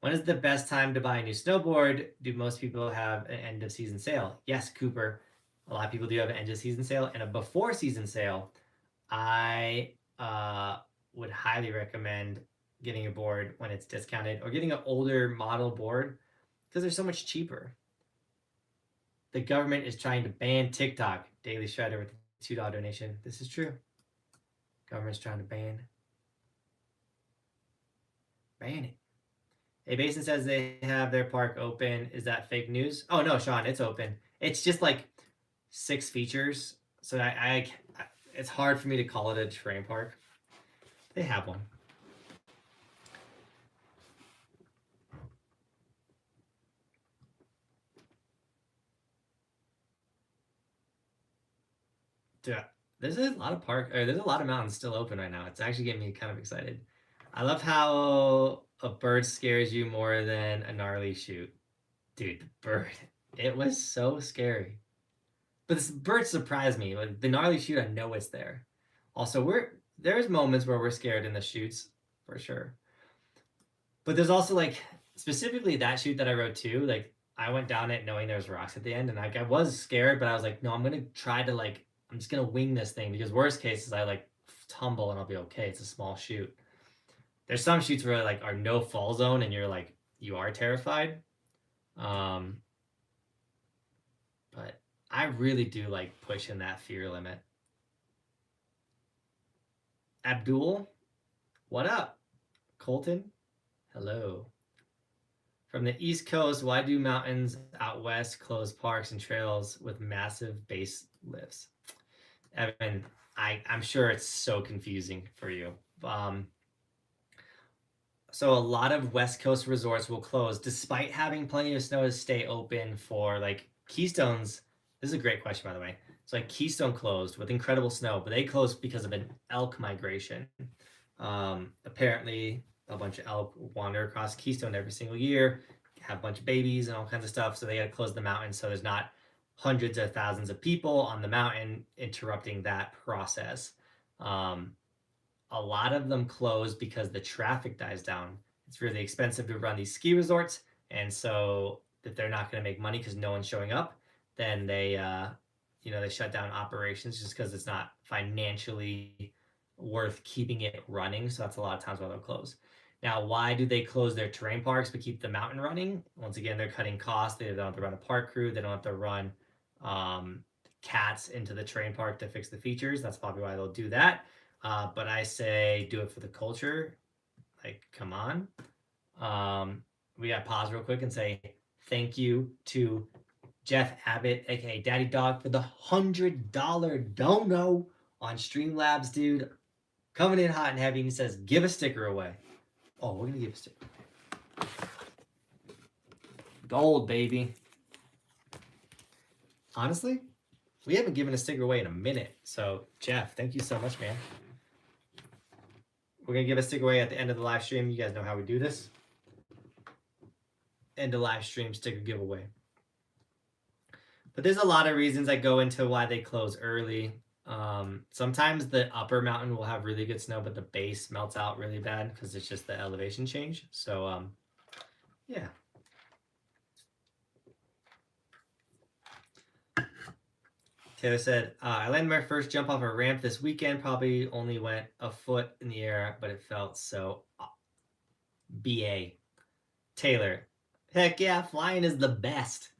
When is the best time to buy a new snowboard? Do most people have an end of season sale? Yes, Cooper. A lot of people do have an end of season sale and a before season sale. I would highly recommend getting a board when it's discounted or getting an older model board Because they're so much cheaper. The government is trying to ban TikTok. Daily Shredder with a $2 donation. This is true. Government's trying to ban it. A Basin says they have their park open. Is that fake news? Oh no, Sean, it's open. It's just like 6 features, so I it's hard for me to call it a terrain park. They have one. Dude, there's a lot of mountains still open right now. It's actually getting me kind of excited. I love how a bird scares you more than a gnarly shoot. Dude, the bird, it was so scary. But this bird surprised me. Like the gnarly shoot, I know it's there. Also, there's moments where we're scared in the shoots, for sure. But there's also like specifically that shoot that I rode too. Like I went down it knowing there was rocks at the end, and like I was scared, but I was like, no, I'm gonna try to I'm just gonna wing this thing because worst case is I like tumble and I'll be okay. It's a small shoot. There's some shoots where like are no fall zone and you're like you are terrified. But I really do like pushing that fear limit. Abdul, what up? Colton, hello. From the East Coast, why do mountains out west close parks and trails with massive base lifts? Evan, I'm sure it's so confusing for you. So a lot of West Coast resorts will close despite having plenty of snow to stay open for like Keystone's. This is a great question, by the way. It's like Keystone closed with incredible snow, but they closed because of an elk migration. Apparently, a bunch of elk wander across Keystone every single year, have a bunch of babies and all kinds of stuff. So they had to close the mountain so there's not hundreds of thousands of people on the mountain interrupting that process. A lot of them close because the traffic dies down. It's really expensive to run these ski resorts, and so if they're not going to make money because no one's showing up, then they shut down operations just because it's not financially worth keeping it running. So that's a lot of times why they'll close. Now, why do they close their terrain parks but keep the mountain running? Once again, they're cutting costs. They don't have to run a park crew. They don't have to run cats into the terrain park to fix the features. That's probably why they'll do that. But I say do it for the culture. Like, come on. We got to pause real quick and say thank you to Jeff Abbott, aka Daddy Dog, for the $100 dono on Streamlabs, dude. Coming in hot and heavy, and he says, give a sticker away. Oh, we're gonna give a sticker. Gold, baby. Honestly, we haven't given a sticker away in a minute. So, Jeff, thank you so much, man. We're going to give a sticker away at the end of the live stream. You guys know how we do this. End of live stream sticker giveaway. But there's a lot of reasons that go into why they close early. Sometimes the upper mountain will have really good snow, but the base melts out really bad because it's just the elevation change. So, yeah. Taylor said, I landed my first jump off a ramp this weekend. Probably only went a foot in the air, but it felt so BA. Taylor, heck yeah, flying is the best.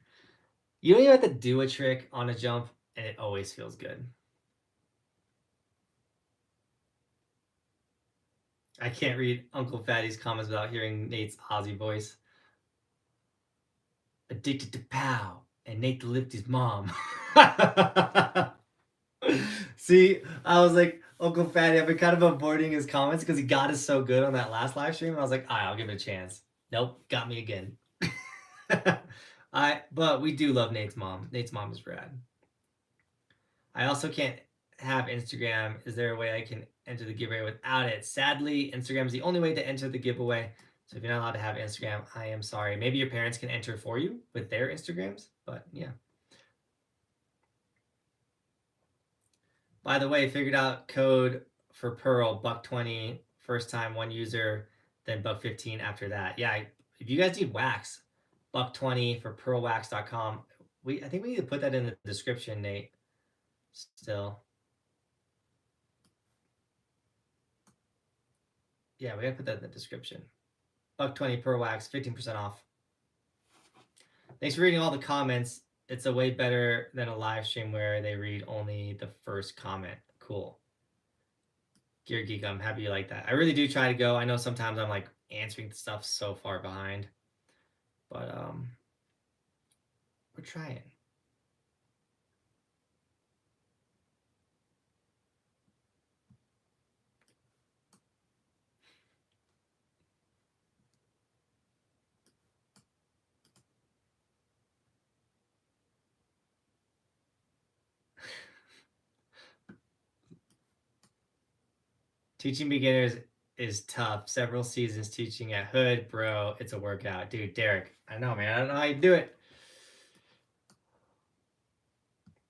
You don't even have to do a trick on a jump, and it always feels good. I can't read Uncle Fatty's comments without hearing Nate's Aussie voice. Addicted to pow, and Nate to lift his mom. See, I was like, Uncle Fatty, I've been kind of avoiding his comments because he got us so good on that last live stream. I was like, all right, I'll give it a chance. Nope, got me again. But we do love Nate's mom. Nate's mom is rad. I also can't have Instagram. Is there a way I can enter the giveaway without it? Sadly, Instagram is the only way to enter the giveaway. So if you're not allowed to have Instagram, I am sorry. Maybe your parents can enter for you with their Instagrams, but yeah. By the way, figured out code for Pearl, $120 first time, one user, then $115 after that. Yeah, if you guys need wax, $120 for pearlwax.com. I think we need to put that in the description, Nate. Still. Yeah, we gotta put that in the description. $120 Pearl Wax, 15% off. Thanks for reading all the comments. It's a way better than a live stream where they read only the first comment. Cool. Gear Geek, I'm happy you like that. I really do try to go. I know sometimes I'm like answering stuff so far behind, but we're trying. Teaching beginners is tough. Several seasons teaching at Hood, bro. It's a workout, dude. Derek, I know, man. I don't know how you do it.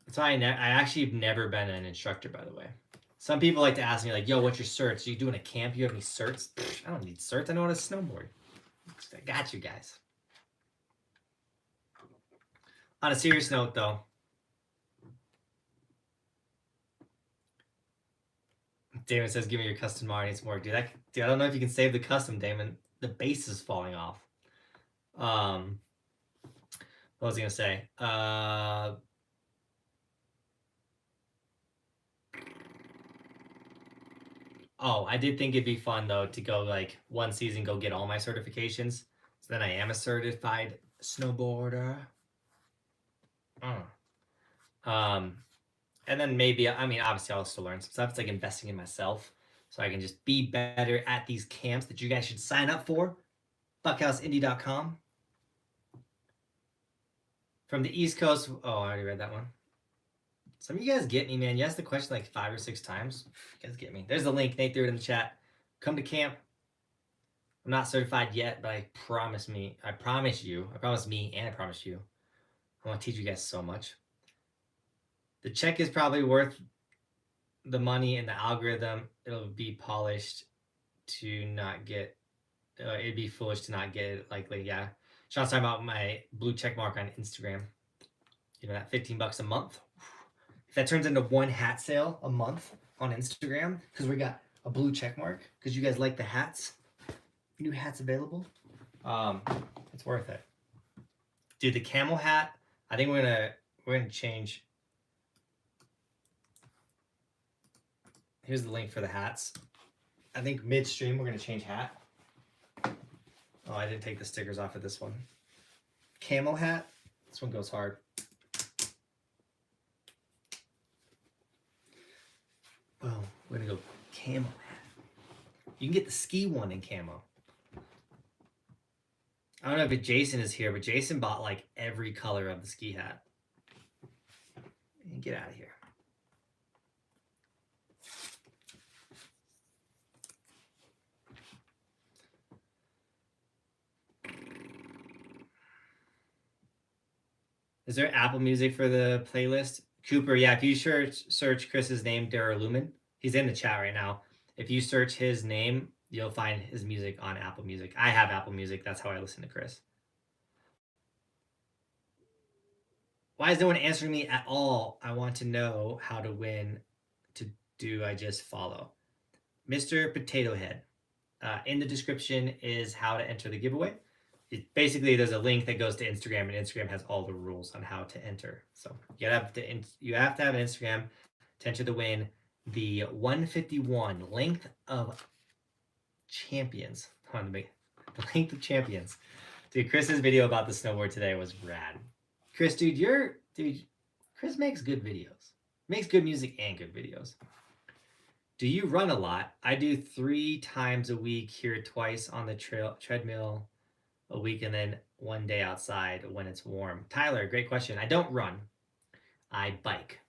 That's why I actually have never been an instructor, by the way. Some people like to ask me, like, yo, what's your certs? Are you doing a camp? You have any certs? I don't need certs. I know how to snowboard. I got you guys. On a serious note, though, Damon says, give me your custom mod. I need some work. Dude, I don't know if you can save the custom, Damon. The base is falling off. What was I going to say? Oh, I did think it'd be fun, though, to go, like, one season, go get all my certifications. So then I am a certified snowboarder. And then maybe, I mean, obviously I'll still learn some stuff. It's like investing in myself so I can just be better at these camps that you guys should sign up for. BuckHouseIndy.com. From the East Coast. Oh, I already read that one. Some of you guys get me, man. You asked the question like 5 or 6 times. You guys get me. There's the link. Nate threw it in the chat. Come to camp. I'm not certified yet, but I promise you, and I promise you, I want to teach you guys so much. The check is probably worth the money, and the algorithm, it'll be polished to not get, it'd be foolish to not get it, likely. Yeah. Sean's talking about my blue check mark on Instagram. You know, that $15 a month. If that turns into one hat sale a month on Instagram, because we got a blue check mark, because you guys like the hats, new hats available, it's worth it. Dude, the camel hat, I think we're gonna change. Here's the link for the hats. I think midstream we're gonna change hat. Oh, I didn't take the stickers off of this one. Camel hat. This one goes hard. Oh, we're gonna go camel hat. You can get the ski one in camo. I don't know if Jason is here, but Jason bought like every color of the ski hat. And get out of here. Is there Apple Music for the playlist? Cooper, yeah, if you search Chris's name, Dara Lumen, he's in the chat right now. If you search his name, you'll find his music on Apple Music. I have Apple Music. That's how I listen to Chris. Why is no one answering me at all? I want to know how to win. Do I just follow? Mr. Potato Head. In the description is how to enter the giveaway. Basically, there's a link that goes to Instagram, and Instagram has all the rules on how to enter. So you have to have an Instagram to enter the win. The 151 length of champions. The length of champions. Dude, Chris's video about the snowboard today was rad. Chris, dude, Chris makes good videos. Makes good music and good videos. Do you run a lot? I do 3 times a week, here twice on the treadmill a week, and then 1 day outside when it's warm. Tyler, great question. I don't run. I bike.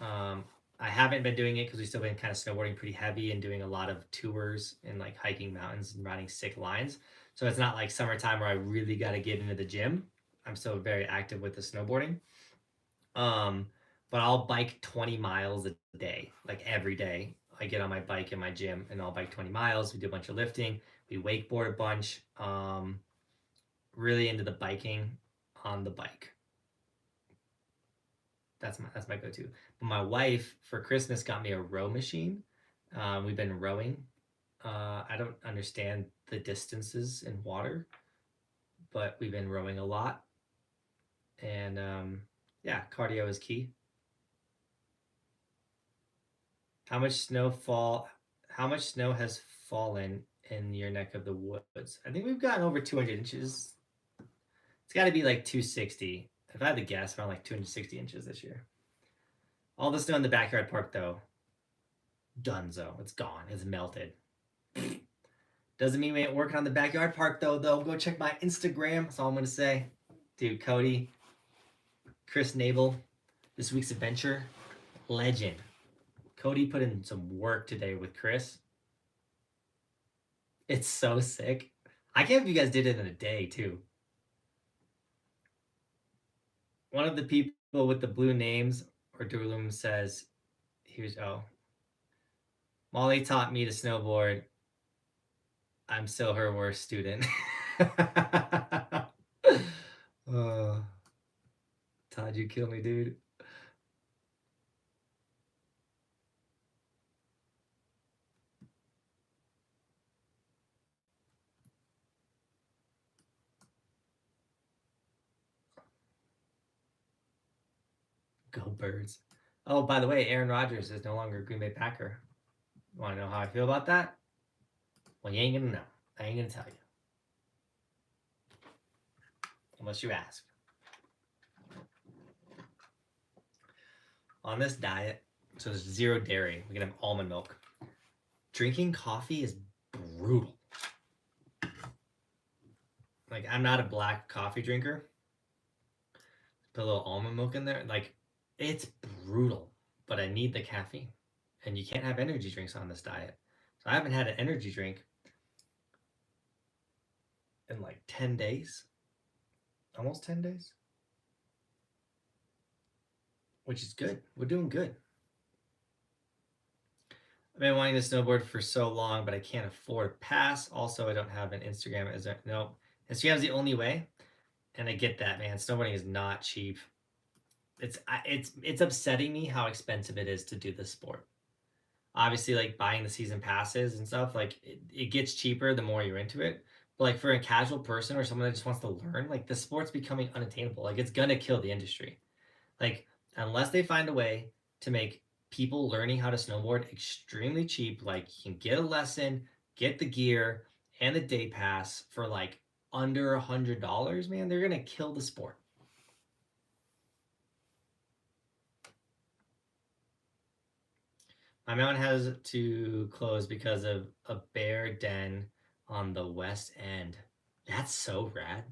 I haven't been doing it because we've still been kind of snowboarding pretty heavy and doing a lot of tours and like hiking mountains and riding sick lines. So it's not like summertime where I really got to get into the gym. I'm still very active with the snowboarding. But I'll bike 20 miles a day, like every day. I get on my bike in my gym and I'll bike 20 miles. We do a bunch of lifting. We wakeboard a bunch. Really into the biking on the bike. That's my go-to. But my wife for Christmas got me a row machine. We've been rowing. I don't understand the distances in water, but we've been rowing a lot. And yeah, cardio is key. How much snow has fallen in your neck of the woods? I think we've gotten over 200 inches. It's got to be like 260. If I had to guess, around like 260 inches this year. All the snow in the backyard park, though, donezo. It's gone. It's melted. Doesn't mean we ain't working on the backyard park, though. Go check my Instagram. That's all I'm going to say. Dude, Cody, Chris Nabel, this week's adventure, legend. Cody put in some work today with Chris. It's so sick. I can't believe you guys did it in a day, too. One of the people with the blue names or Durlum says, here's, Molly taught me to snowboard. I'm still her worst student. Todd, you kill me, dude. Go Birds. Oh, by the way, Aaron Rodgers is no longer a Green Bay Packer. You want to know how I feel about that? Well, you ain't gonna know. I ain't gonna tell you. Unless you ask. On this diet, so there's 0 dairy. We can have almond milk. Drinking coffee is brutal. Like, I'm not a black coffee drinker. Put a little almond milk in there. Like, it's brutal, but I need the caffeine. And you can't have energy drinks on this diet. So I haven't had an energy drink in like 10 days. Almost 10 days. Which is good. We're doing good. I've been wanting to snowboard for so long, but I can't afford a pass. Also, I don't have an Instagram. Is there? No. Instagram's the only way. And I get that, man. Snowboarding is not cheap. It's upsetting me how expensive it is to do this sport. Obviously, like buying the season passes and stuff, like it gets cheaper the more you're into it. But like for a casual person or someone that just wants to learn, like the sport's becoming unattainable. Like it's gonna kill the industry. Like unless they find a way to make people learning how to snowboard extremely cheap, like you can get a lesson, get the gear and the day pass for like under $100, man, they're gonna kill the sport. My mountain has to close because of a bear den on the west end. That's so rad.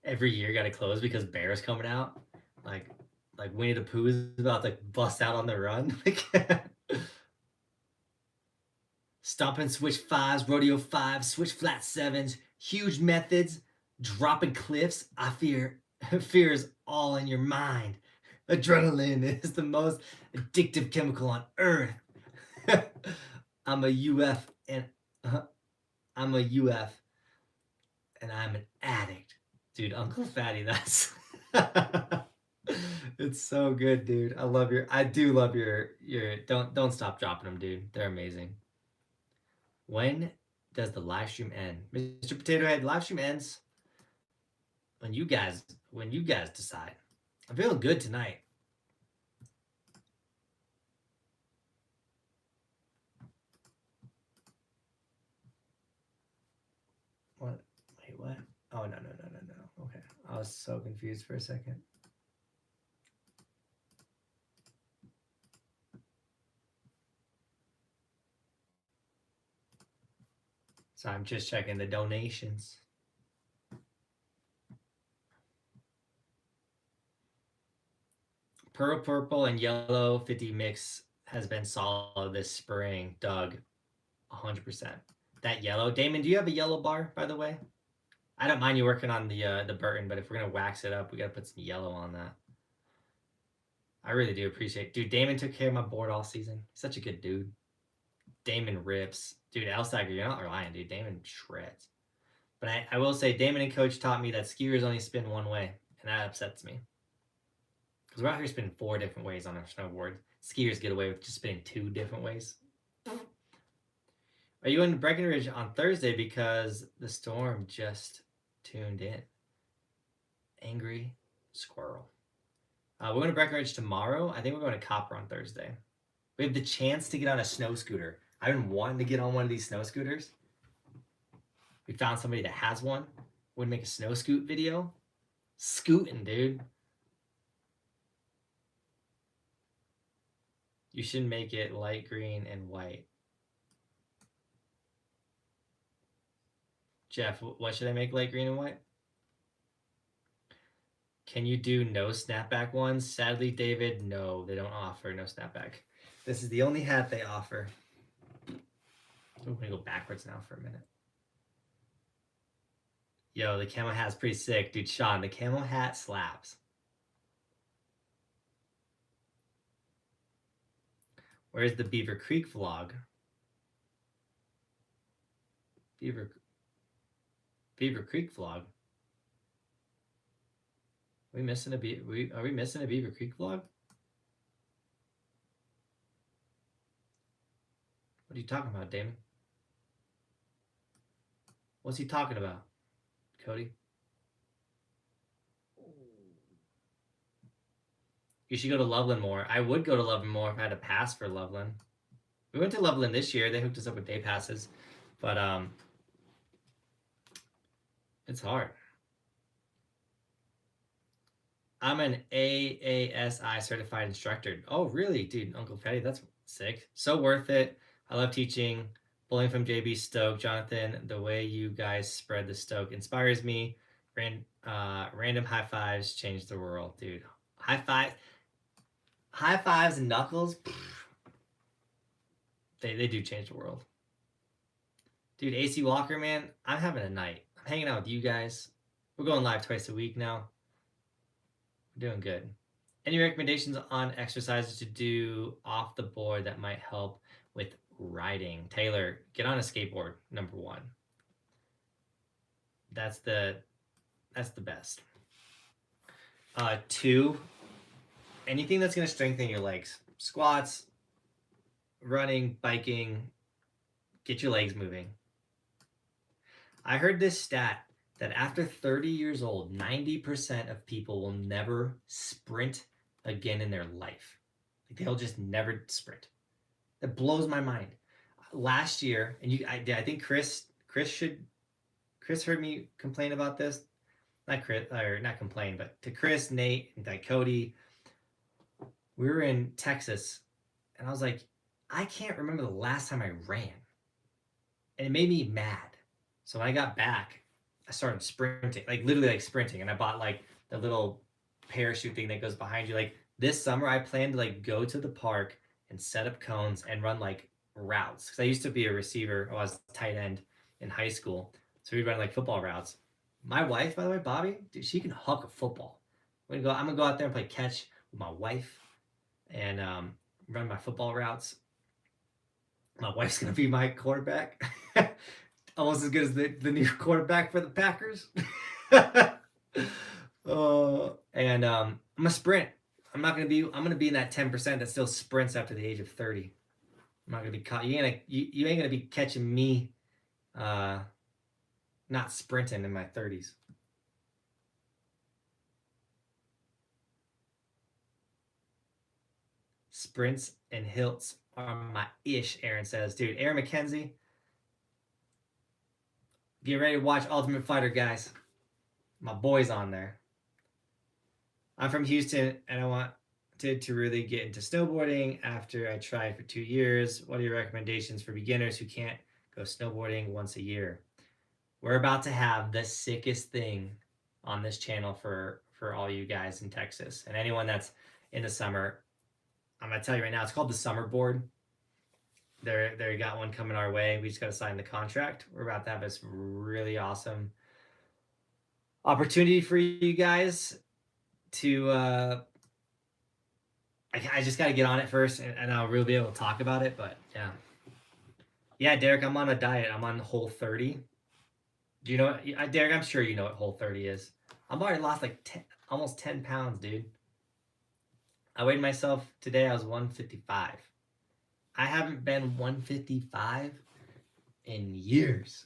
Every year got to close because bears coming out. Like Winnie the Pooh is about to bust out on the run. Stomp and switch fives, rodeo fives, switch flat sevens, huge methods, dropping cliffs. I fear is all in your mind. Adrenaline is the most addictive chemical on earth. I'm a UF and I'm a UF and I'm an addict. Dude, Uncle Fatty, that's it's so good, dude. I do love your don't stop dropping them, dude. They're amazing. When does the live stream end? Mr. Potato Head, live stream ends when you guys decide. I'm feeling good tonight. What? Wait, what? Oh, no. Okay. I was so confused for a second. So I'm just checking the donations. Pearl Purple and Yellow 50 mix has been solid this spring. Doug, 100%. That yellow. Damon, do you have a yellow bar, by the way? I don't mind you working on the Burton, but if we're going to wax it up, we got to put some yellow on that. I really do appreciate it. Dude, Damon took care of my board all season. He's such a good dude. Damon rips. Dude, Elsteiger, you're not lying, dude. Damon shreds. But I will say, Damon and Coach taught me that skiers only spin one way, and that upsets me. Because we're out here spinning 4 different ways on our snowboard. Skiers get away with just spinning 2 different ways. Are you in Breckenridge on Thursday because the storm just tuned in? Angry Squirrel. We're going to Breckenridge tomorrow. I think we're going to Copper on Thursday. We have the chance to get on a snow scooter. I've been wanting to get on one of these snow scooters. We found somebody that has one. Would make a snow scoot video. Scooting, dude. You should make it light green and white. Jeff, what should I make light green and white? Can you do no snapback ones? Sadly, David, no, they don't offer no snapback. This is the only hat they offer. I'm gonna go backwards now for a minute. Yo, the camo hat's pretty sick. Dude, Sean, the camo hat slaps. Where's the Beaver Creek vlog? Beaver Creek vlog? Are we missing a Beaver Creek vlog? What are you talking about, Damon? What's he talking about, Cody? You should go to Loveland more. I would go to Loveland more if I had a pass for Loveland. We went to Loveland this year. They hooked us up with day passes. But it's hard. I'm an AASI certified instructor. Oh, really? Dude, Uncle Fetty, that's sick. So worth it. I love teaching. Bowling from JB Stoke. Jonathan, the way you guys spread the Stoke inspires me. Random high fives change the world, dude. High fives and knuckles. They do change the world. Dude, AC Walker, man, I'm having a night. I'm hanging out with you guys. We're going live twice a week now. We're doing good. Any recommendations on exercises to do off the board that might help with riding? Taylor, get on a skateboard, number one. That's the best. 2, anything that's going to strengthen your legs. Squats, running, biking, get your legs moving. I heard this stat that after 30 years old, 90% of people will never sprint again in their life. Like they'll just never sprint. That blows my mind. Last year, and I think Chris heard me complain about this. Not complain, but to Chris, Nate, and Cody, we were in Texas, and I was like, I can't remember the last time I ran. And it made me mad. So when I got back, I started sprinting, like literally like sprinting. And I bought like the little parachute thing that goes behind you. Like this summer, I plan to like go to the park and set up cones and run like routes. Cause I used to be a receiver. I was tight end in high school. So we'd run like football routes. My wife, by the way, Bobby, dude, she can huck a football. I'm gonna go out there and play catch with my wife and run my football routes. My wife's gonna be my quarterback. Almost as good as the new quarterback for the Packers. And I'm gonna sprint. I'm gonna be in that 10% that still sprints after the age of 30. I'm not gonna be caught. You ain't gonna be catching me not sprinting in my 30s. Sprints and hilts are my ish, Aaron says. Dude, Aaron McKenzie, get ready to watch Ultimate Fighter, guys. My boy's on there. I'm from Houston, and I wanted to really get into snowboarding after I tried for 2 years. What are your recommendations for beginners who can't go snowboarding once a year? We're about to have the sickest thing on this channel for all you guys in Texas. And anyone that's in the summer, I'm going to tell you right now, it's called the Summer Board. They got one coming our way. We just got to sign the contract. We're about to have this really awesome opportunity for you guys to I just got to get on it first, and I'll really be able to talk about it. But yeah, Derek, I'm on a diet. I'm on Whole30. Do you know what, Derek? I'm sure you know what Whole30 is. I've already lost like almost 10 pounds, dude. I weighed myself today. I was 155. I haven't been 155 in years.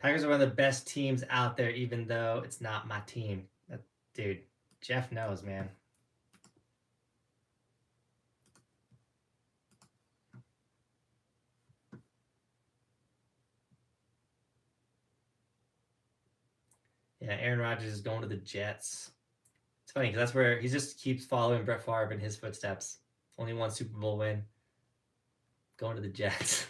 Packers are one of the best teams out there, even though it's not my team. Dude, Jeff knows, man. Yeah, Aaron Rodgers is going to the Jets. It's funny because that's where he just keeps following Brett Favre in his footsteps. Only one Super Bowl win. Going to the Jets.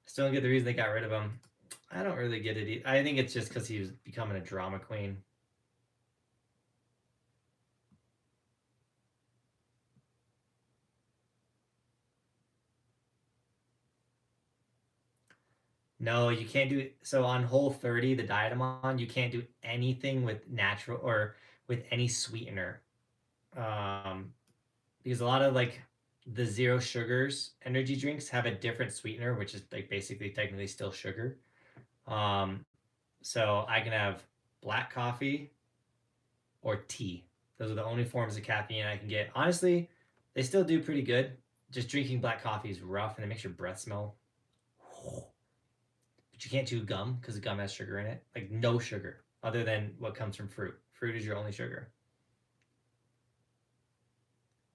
Still don't get the reason they got rid of him. I don't really get it. I think it's just because he was becoming a drama queen. No, you can't do it. So on hole 30, the diet I'm on, you can't do anything with natural or with any sweetener. Because a lot of like the zero sugars energy drinks have a different sweetener, which is like basically technically still sugar. So I can have black coffee or tea. Those are the only forms of caffeine I can get. Honestly, they still do pretty good. Just drinking black coffee is rough and it makes your breath smell. But you can't chew gum because the gum has sugar in it. Like no sugar other than what comes from fruit. Fruit is your only sugar.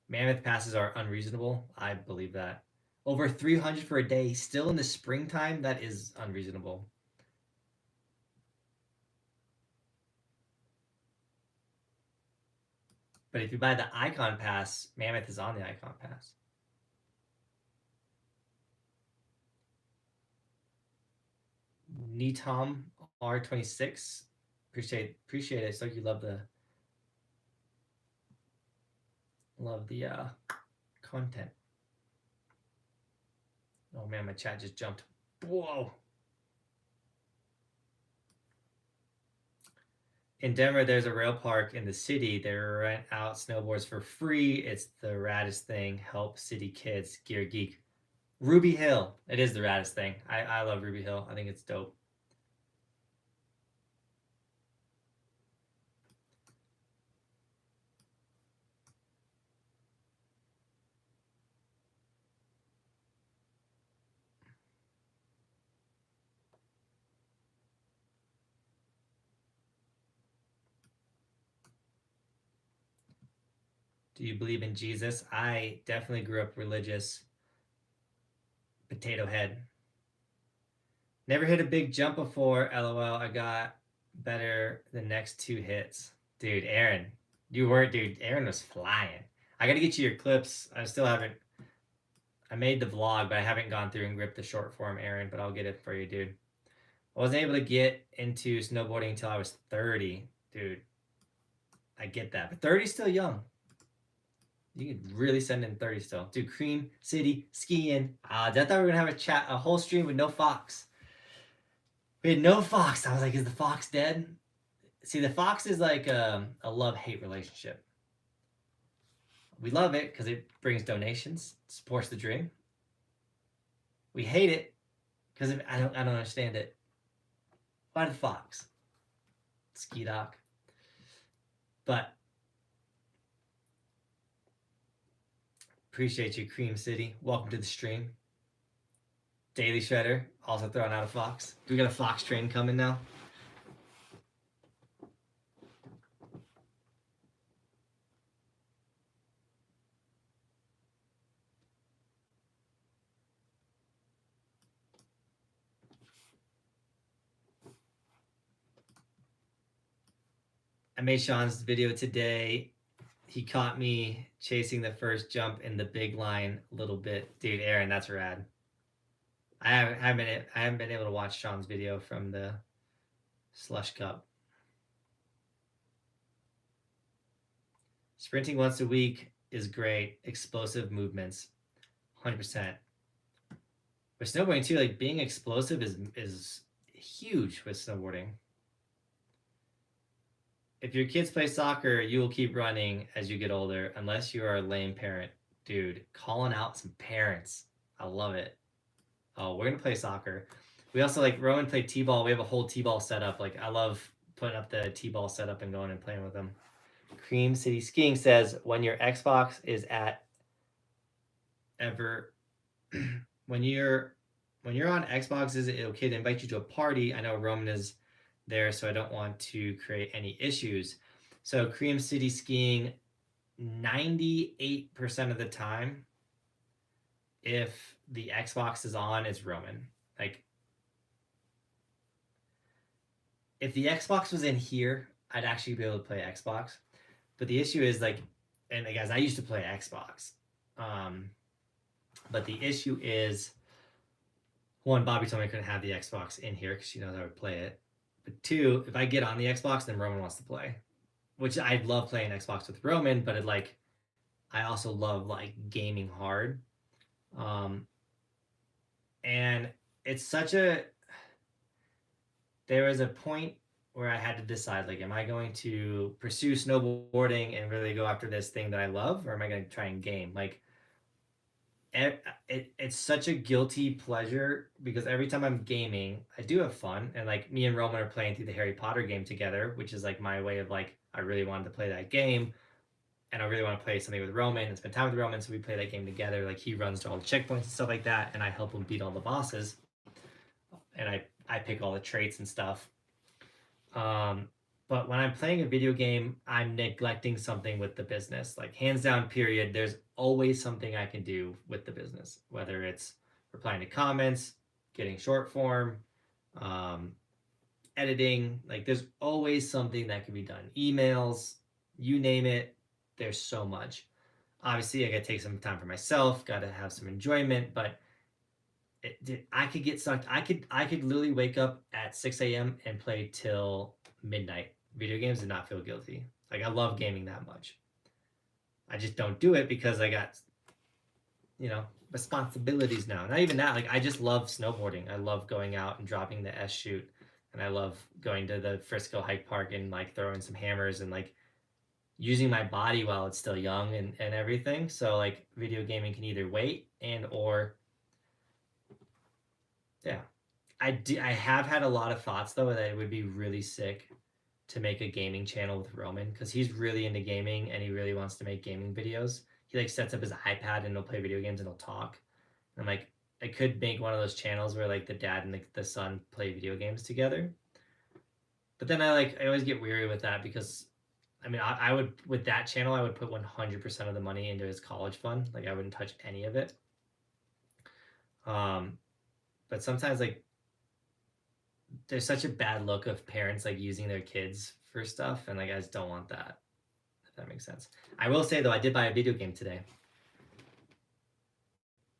Mammoth passes are unreasonable. I believe that. Over 300 for a day, still in the springtime, that is unreasonable. But if you buy the Icon Pass, Mammoth is on the Icon Pass. Netom R26. Appreciate it. So you love the content. Oh man, my chat just jumped. Whoa. In Denver, there's a rail park in the city. They rent out snowboards for free. It's the raddest thing. Help city kids. Gear Geek. Ruby Hill. It is the raddest thing. I love Ruby Hill. I think it's dope. Do you believe in Jesus? I definitely grew up religious. Potato head. Never hit a big jump before. LOL. I got better the next two hits. Dude, Aaron. Dude, Aaron was flying. I gotta get you your clips. I still haven't. I made the vlog, but I haven't gone through and ripped the short form, Aaron, but I'll get it for you, dude. I wasn't able to get into snowboarding until I was 30. Dude, I get that. But 30 is still young. You can really send in 30 still. Dude, Cream City skiing. I thought we were gonna have a whole stream with no Fox. We had no Fox. I was like, is the Fox dead? See, the Fox is like a love-hate relationship. We love it because it brings donations, supports the dream. We hate it because I don't understand it. Why the Fox? Ski doc. But appreciate you, Cream City. Welcome to the stream. Daily Shredder, also throwing out a Fox. Do we got a Fox train coming now? I made Sean's video today. He caught me chasing the first jump in the big line a little bit. Dude, Aaron, that's rad. I haven't been able to watch Sean's video from the Slush Cup. Sprinting once a week is great. Explosive movements, 100%. With snowboarding too, like being explosive is huge with snowboarding. If your kids play soccer, you will keep running as you get older, unless you are a lame parent. Dude, calling out some parents. I love it. Oh, we're gonna play soccer. We also like Rowan played t-ball. We have a whole t-ball setup. Like I love putting up the t-ball setup and going and playing with them. Cream City Skiing says, when your Xbox is at ever when you're on Xbox, is it okay to invite you to a party? I know Roman is there, so I don't want to create any issues. So Cream City Skiing, 98% of the time, if the Xbox is on, it's Roman. Like, if the Xbox was in here, I'd actually be able to play Xbox. But the issue is like, and guys, I used to play Xbox. But the issue is, one, Bobby told me I couldn't have the Xbox in here because she knows I would play it. But two, if I get on the Xbox, then Roman wants to play, which I love playing Xbox with Roman, but I also love like gaming hard. And it's such a, there was a point where I had to decide, like, am I going to pursue snowboarding and really go after this thing that I love, or am I going to try and game? Like, it's such a guilty pleasure because every time I'm gaming, I do have fun. And like me and Roman are playing through the Harry Potter game together, which is like my way of like, I really wanted to play that game. And I really want to play something with Roman and spend time with Roman. So we play that game together. Like he runs to all the checkpoints and stuff like that. And I help him beat all the bosses. And I pick all the traits and stuff. But when I'm playing a video game, I'm neglecting something with the business. Like hands down, period. There's always something I can do with the business, whether it's replying to comments, getting short form, editing. Like there's always something that can be done. Emails, you name it. There's so much. Obviously, I got to take some time for myself. Got to have some enjoyment, but I could get sucked. I could literally wake up at 6 a.m. and play till midnight. Video games and not feel guilty. Like I love gaming that much. I just don't do it because I got, responsibilities now. Not even that. Like I just love snowboarding. I love going out and dropping the S chute, and I love going to the Frisco Hike Park and like throwing some hammers and like using my body while it's still young and everything. So like video gaming can either wait or yeah. I have had a lot of thoughts though that it would be really sick to make a gaming channel with Roman because he's really into gaming and he really wants to make gaming videos. He like sets up his iPad and he'll play video games and he'll talk. And like I could make one of those channels where like the dad and the son play video games together. But then I always get weary with that because I mean I would with that channel I would put 100% of the money into his college fund. Like I wouldn't touch any of it. But sometimes like there's such a bad look of parents like using their kids for stuff, and like I just don't want that. If that makes sense. I will say though, I did buy a video game today.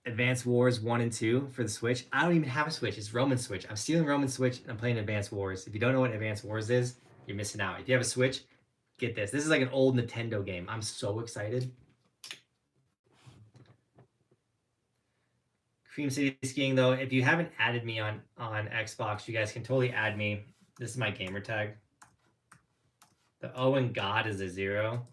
Advance Wars 1 and 2 for the Switch. I don't even have a Switch. It's Roman's Switch. I'm stealing Roman's Switch and I'm playing Advance Wars. If you don't know what Advance Wars is, you're missing out. If you have a Switch, get this. This is like an old Nintendo game. I'm so excited. Cream City Skiing though, if you haven't added me on Xbox, you guys can totally add me. This is my gamer tag. The O in God is a 0.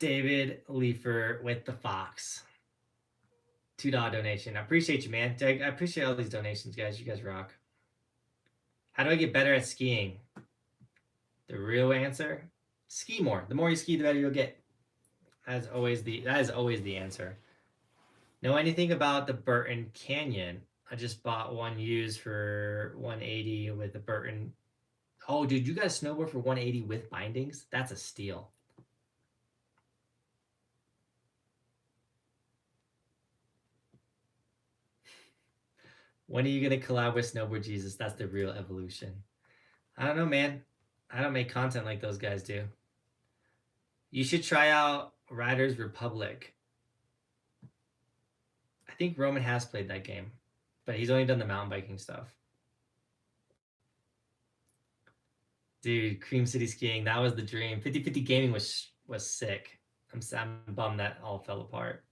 David Leifer with the Fox. $2 donation. I appreciate you, man. I appreciate all these donations, guys. You guys rock. How do I get better at skiing? The real answer, ski more. The more you ski, the better you'll get. That is always the answer. Know anything about the Burton Canyon? I just bought one used for 180 with the Burton. Oh, dude, you guys snowboard for 180 with bindings? That's a steal. When are you going to collab with Snowboard Jesus? That's the real evolution. I don't know, man. I don't make content like those guys do. You should try out Riders Republic. I think Roman has played that game, but he's only done the mountain biking stuff. Dude, Cream City Skiing, that was the dream. 50/50 Gaming was sick. I'm bummed that all fell apart.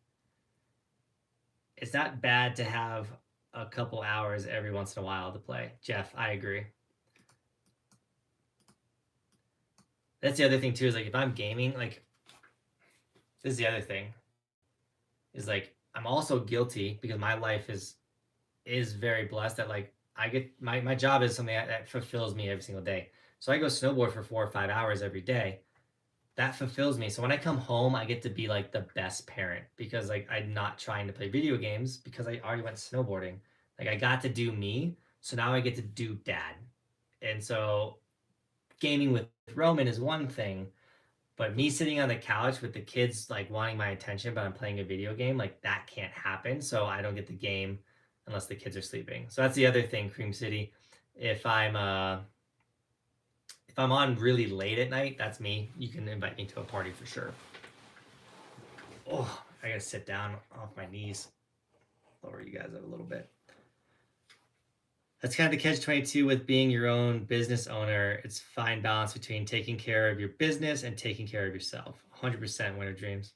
It's not bad to have a couple hours every once in a while to play. Jeff, I agree. That's the other thing too, is like if I'm gaming, like this is the other thing. is like I'm also guilty because my life is very blessed that like I get my job is something that fulfills me every single day. So I go snowboard for 4 or 5 hours every day. That fulfills me. So when I come home, I get to be like the best parent because like I'm not trying to play video games because I already went snowboarding. Like I got to do me, so now I get to do dad. And so gaming with Roman is one thing, but me sitting on the couch with the kids like wanting my attention, but I'm playing a video game, like that can't happen. So I don't get the game unless the kids are sleeping. So that's the other thing, Cream City. If I'm if I'm on really late at night, that's me. You can invite me to a party for sure. Oh, I gotta sit down off my knees. Lower you guys up a little bit. That's kind of the catch-22 with being your own business owner. It's fine balance between taking care of your business and taking care of yourself. 100% winter dreams.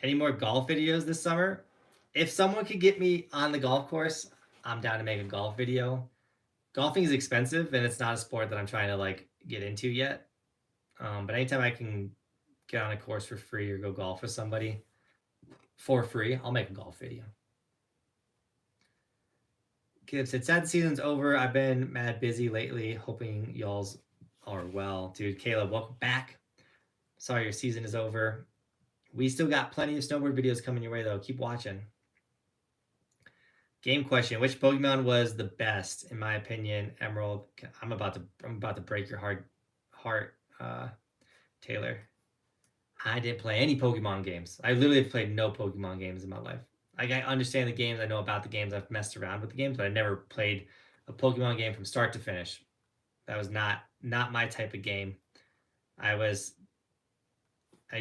Any more golf videos this summer? If someone could get me on the golf course, I'm down to make a golf video. Golfing is expensive and it's not a sport that I'm trying to like get into yet. But anytime I can get on a course for free or go golf with somebody for free, I'll make a golf video. Gibbs said, sad season's over. I've been mad busy lately. Hoping y'all's are well. Dude, Caleb, welcome back. Sorry your season is over. We still got plenty of snowboard videos coming your way, though. Keep watching. Game question: which Pokemon was the best, in my opinion? Emerald. I'm about to break your heart, Taylor. I didn't play any Pokemon games. I literally have played no Pokemon games in my life. Like I understand the games, I know about the games, I've messed around with the games, but I never played a Pokemon game from start to finish. That was not my type of game. I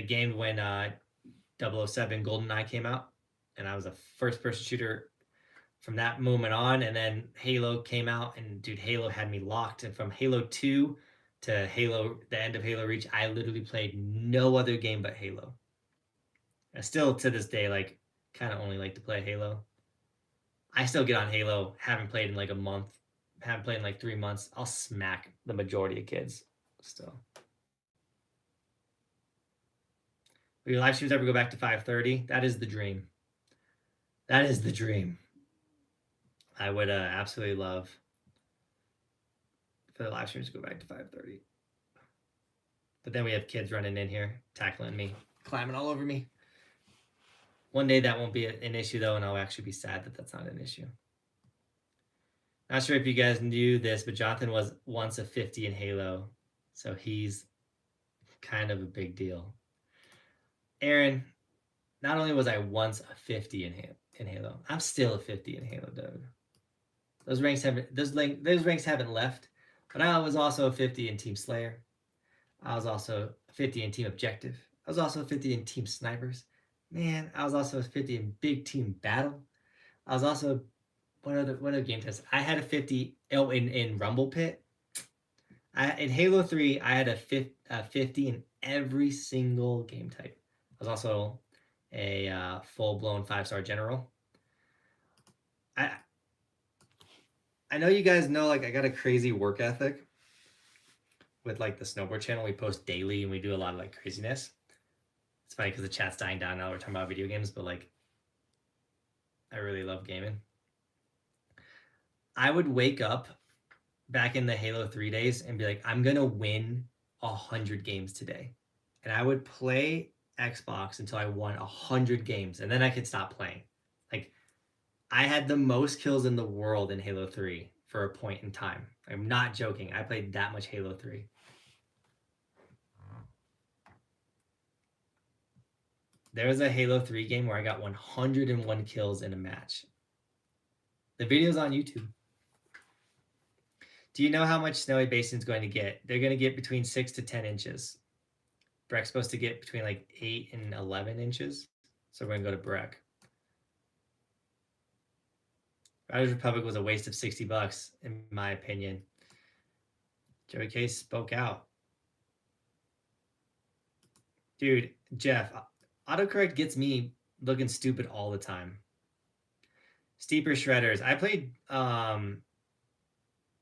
gamed when 007 GoldenEye came out, and I was a first-person shooter from that moment on. And then Halo came out, and dude, Halo had me locked. And from Halo 2 to Halo, the end of Halo Reach, I literally played no other game but Halo. I still to this day like kind of only like to play Halo. I still get on Halo, haven't played in like a month, haven't played in like 3 months. I'll smack the majority of kids still. Will your live streams ever go back to 5:30? That is the dream. That is the dream. I would absolutely love for the live streams to go back to 5:30. But then we have kids running in here, tackling me, climbing all over me. One day that won't be an issue, though, and I'll actually be sad that that's not an issue. Not sure if you guys knew this, but Johnathan was once a 50 in Halo, so he's kind of a big deal. Aaron, not only was I once a 50 in Halo, I'm still a 50 in Halo, dude. Those ranks haven't left, but I was also a 50 in Team Slayer. I was also a 50 in Team Objective. I was also a 50 in Team Snipers. Man, I was also a 50 in Big Team Battle. I was also what other game test? I had a 50 in Rumble Pit. In Halo 3, I had a 50 in every single game type. I was also a full-blown 5-star general. I know you guys know like I got a crazy work ethic with like the Snowboard channel. We post daily and we do a lot of like craziness. It's funny because the chat's dying down now. We're talking about video games, but like I really love gaming. I would wake up back in the Halo 3 days and be like, I'm gonna win 100 games today. And I would play Xbox until I won 100 games, and then I could stop playing. Like I had the most kills in the world in Halo 3 for a point in time. I'm not joking. I played that much Halo 3. There was a Halo 3 game where I got 101 kills in a match. The video's on YouTube. Do you know how much Snowy Basin's going to get? They're going to get between 6 to 10 inches. Breck's supposed to get between like 8 and 11 inches. So we're going to go to Breck. Riders Republic was a waste of $60, in my opinion. Joey Case spoke out. Dude, Jeff, autocorrect gets me looking stupid all the time. Steeper Shredders. I played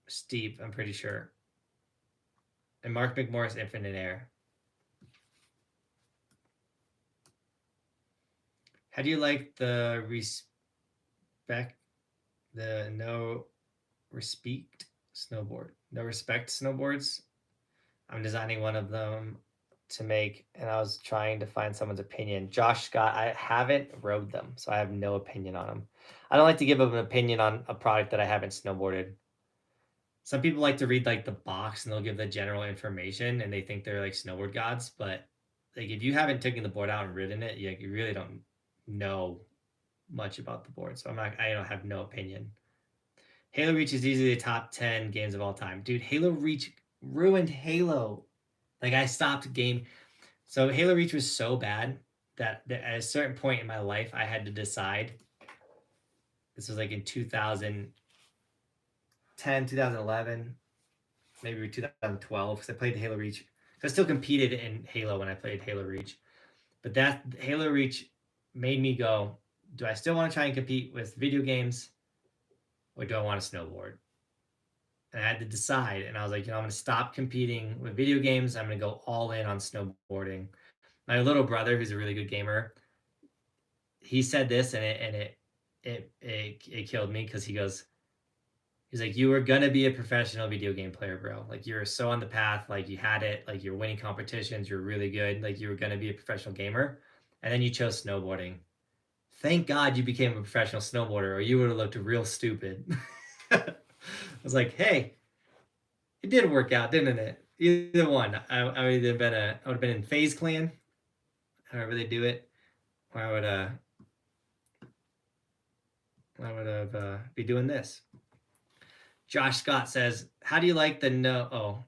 Steep, I'm pretty sure. And Mark McMorris Infinite Air. How do you like the no respect snowboard? No respect snowboards. I'm designing one of them to make, and I was trying to find someone's opinion. Josh Scott, I haven't rode them, so I have no opinion on them. I don't like to give an opinion on a product that I haven't snowboarded. Some people like to read like the box and they'll give the general information and they think they're like snowboard gods, but like if you haven't taken the board out and ridden it, you really don't know much about the board. So I don't have no opinion. Halo Reach is easily the top 10 games of all time. Dude, Halo Reach ruined Halo. Like I stopped game. So Halo Reach was so bad that at a certain point in my life, I had to decide. This was like in 2010, 2011, maybe 2012, because I played Halo Reach. So I still competed in Halo when I played Halo Reach. But that Halo Reach made me go, do I still want to try and compete with video games or do I want to snowboard? And I had to decide. And I was like, I'm going to stop competing with video games. I'm going to go all in on snowboarding. My little brother, who's a really good gamer, he said this and it killed me because he's like, you were gonna be a professional video game player, bro. Like you were so on the path, like you had it, like you're winning competitions, you're really good, like you were gonna be a professional gamer, and then you chose snowboarding. Thank God you became a professional snowboarder, or you would have looked real stupid. I was like, hey, it did work out, didn't it? Either one. I would have been in FaZe Clan, however they do it, or I would have be doing this. Josh Scott says, how do you like the no? Oh,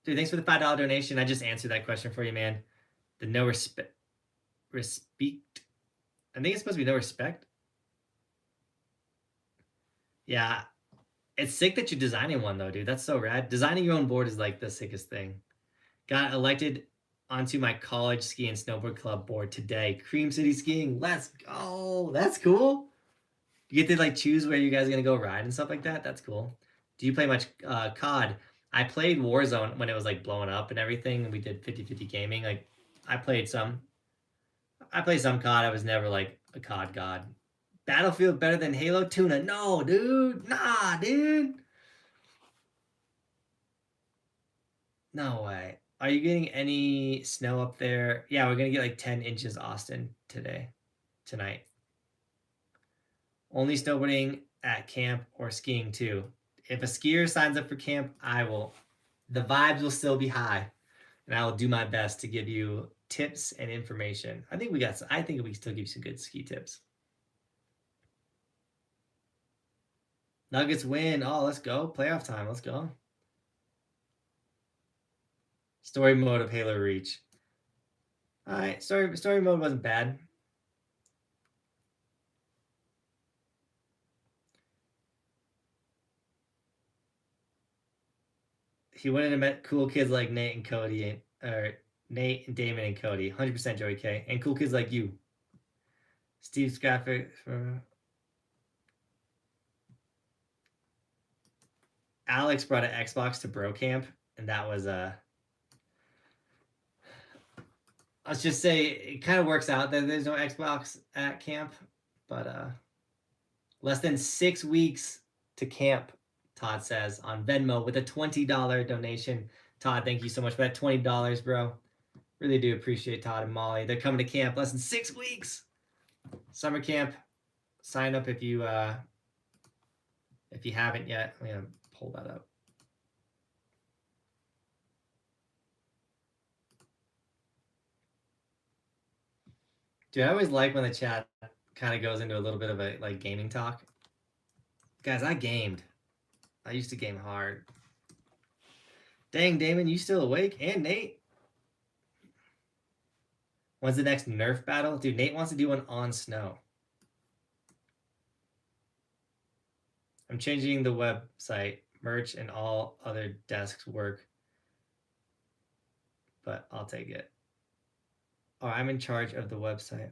dude, thanks for the $5 donation. I just answered that question for you, man. The no respect. I think it's supposed to be no respect. Yeah. It's sick that you're designing one, though, dude. That's so rad. Designing your own board is like the sickest thing. Got elected onto my college ski and snowboard club board today. Cream City skiing. Let's go. That's cool. You get to like choose where you guys are going to go ride and stuff like that. That's cool. Do you play much COD? I played Warzone when it was like blowing up and everything. And we did 50-50 gaming. Like I played some COD. I was never like a COD god. Battlefield better than Halo? Tuna? No, dude. Nah, dude. No way. Are you getting any snow up there? Yeah, we're gonna get like 10 inches, Austin, tonight. Only snowboarding at camp or skiing too. If a skier signs up for camp, I will. The vibes will still be high, and I will do my best to give you tips and information. I think we can still give you some good ski tips. Nuggets win. Oh, let's go. Playoff time. Let's go. Story mode of Halo Reach. All right, story mode wasn't bad. He went in and met cool kids like Nate and Cody, or Nate and Damon and Cody. 100% Joey K. And cool kids like you. Steve's graphic for Alex brought an Xbox to Bro Camp, and that was let's just say it kind of works out that there's no Xbox at camp, but less than 6 weeks to camp, Todd says on Venmo with a $20 donation. Todd, thank you so much for that $20, bro. Really do appreciate Todd and Molly. They're coming to camp less than 6 weeks. Summer camp. Sign up if you haven't yet. I'm gonna pull that up. Dude, I always like when the chat kind of goes into a little bit of a like gaming talk. Guys, I gamed. I used to game hard. Dang, Damon, you still awake? And Nate? When's the next Nerf battle? Dude, Nate wants to do one on snow. I'm changing the website, merch, and all other desks work. But I'll take it. Oh, I'm in charge of the website.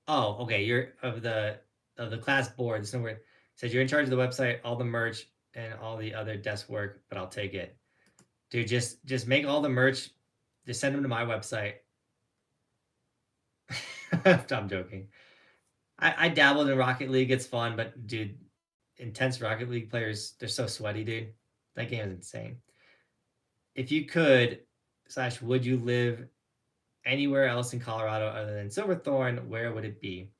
Oh, okay. You're of the class board. Snowboard says you're in charge of the website, all the merch, and all the other desk work. But I'll take it, dude. Just make all the merch. Just send them to my website. I'm joking. I dabbled in Rocket League. It's fun, but dude, intense Rocket League players, they're so sweaty, dude. That game is insane. If you could, slash, would you live anywhere else in Colorado other than Silverthorne, where would it be?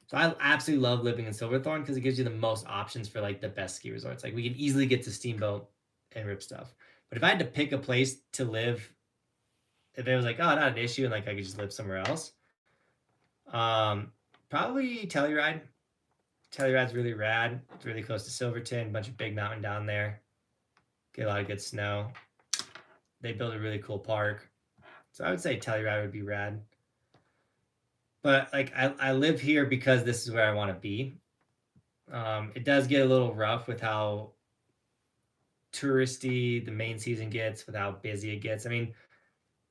So I absolutely love living in Silverthorne because it gives you the most options for like the best ski resorts. Like we can easily get to Steamboat and Rip Stuff. But if I had to pick a place to live, if it was like, oh, not an issue, and like I could just live somewhere else, probably Telluride. Telluride's really rad. It's really close to Silverton, a bunch of big mountain down there. Get a lot of good snow. They built a really cool park. So I would say Telluride would be rad. But like I live here because this is where I want to be. It does get a little rough with how touristy the main season gets, with how busy it gets. I mean,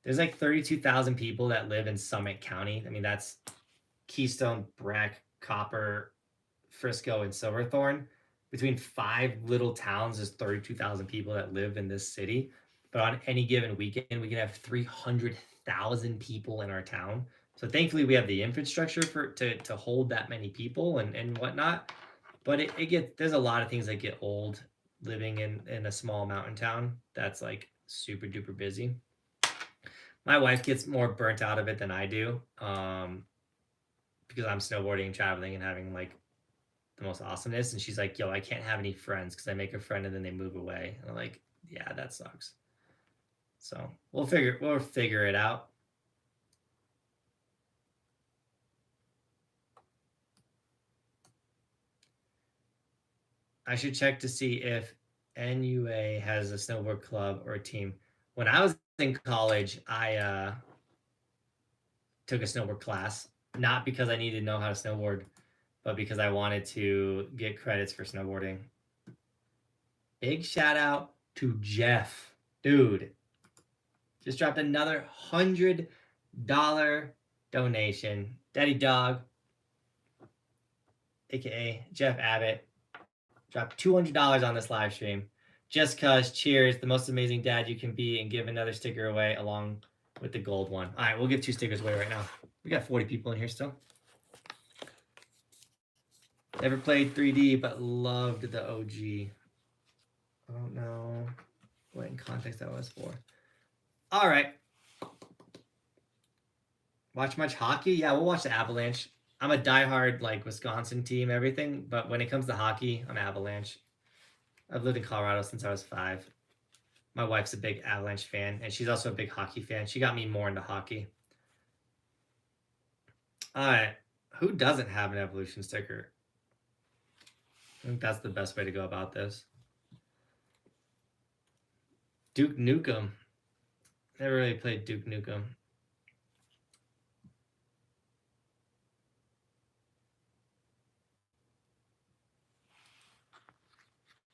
there's like 32,000 people that live in Summit County. I mean, that's Keystone, Breck, Copper, Frisco, and Silverthorne. Between 5 little towns, there's 32,000 people that live in this city. But on any given weekend, we can have 300,000 people in our town. So thankfully, we have the infrastructure to hold that many people and whatnot. But it gets, there's a lot of things that get old living in a small mountain town that's like super duper busy. My wife gets more burnt out of it than I do, because I'm snowboarding and traveling and having like the most awesomeness. And she's like, yo, I can't have any friends because I make a friend and then they move away. And I'm like, yeah, that sucks. So we'll figure it out. I should check to see if NUA has a snowboard club or a team. When I was in college, I took a snowboard class, not because I needed to know how to snowboard, but because I wanted to get credits for snowboarding. Big shout out to Jeff. Dude, just dropped another $100 donation. Daddy Dog, aka Jeff Abbott, dropped $200 on this live stream. Just cuz, cheers, the most amazing dad you can be, and give another sticker away along with the gold one. All right, we'll give 2 stickers away right now. We got 40 people in here still. Never played 3D, but loved the OG. I don't know what in context that was for. All right. Watch much hockey? Yeah, we'll watch the Avalanche. I'm a diehard like Wisconsin team, everything, but when it comes to hockey, I'm Avalanche. I've lived in Colorado since I was 5. My wife's a big Avalanche fan, and she's also a big hockey fan. She got me more into hockey. All right. Who doesn't have an Evolution sticker? I think that's the best way to go about this. Duke Nukem. Never really played Duke Nukem.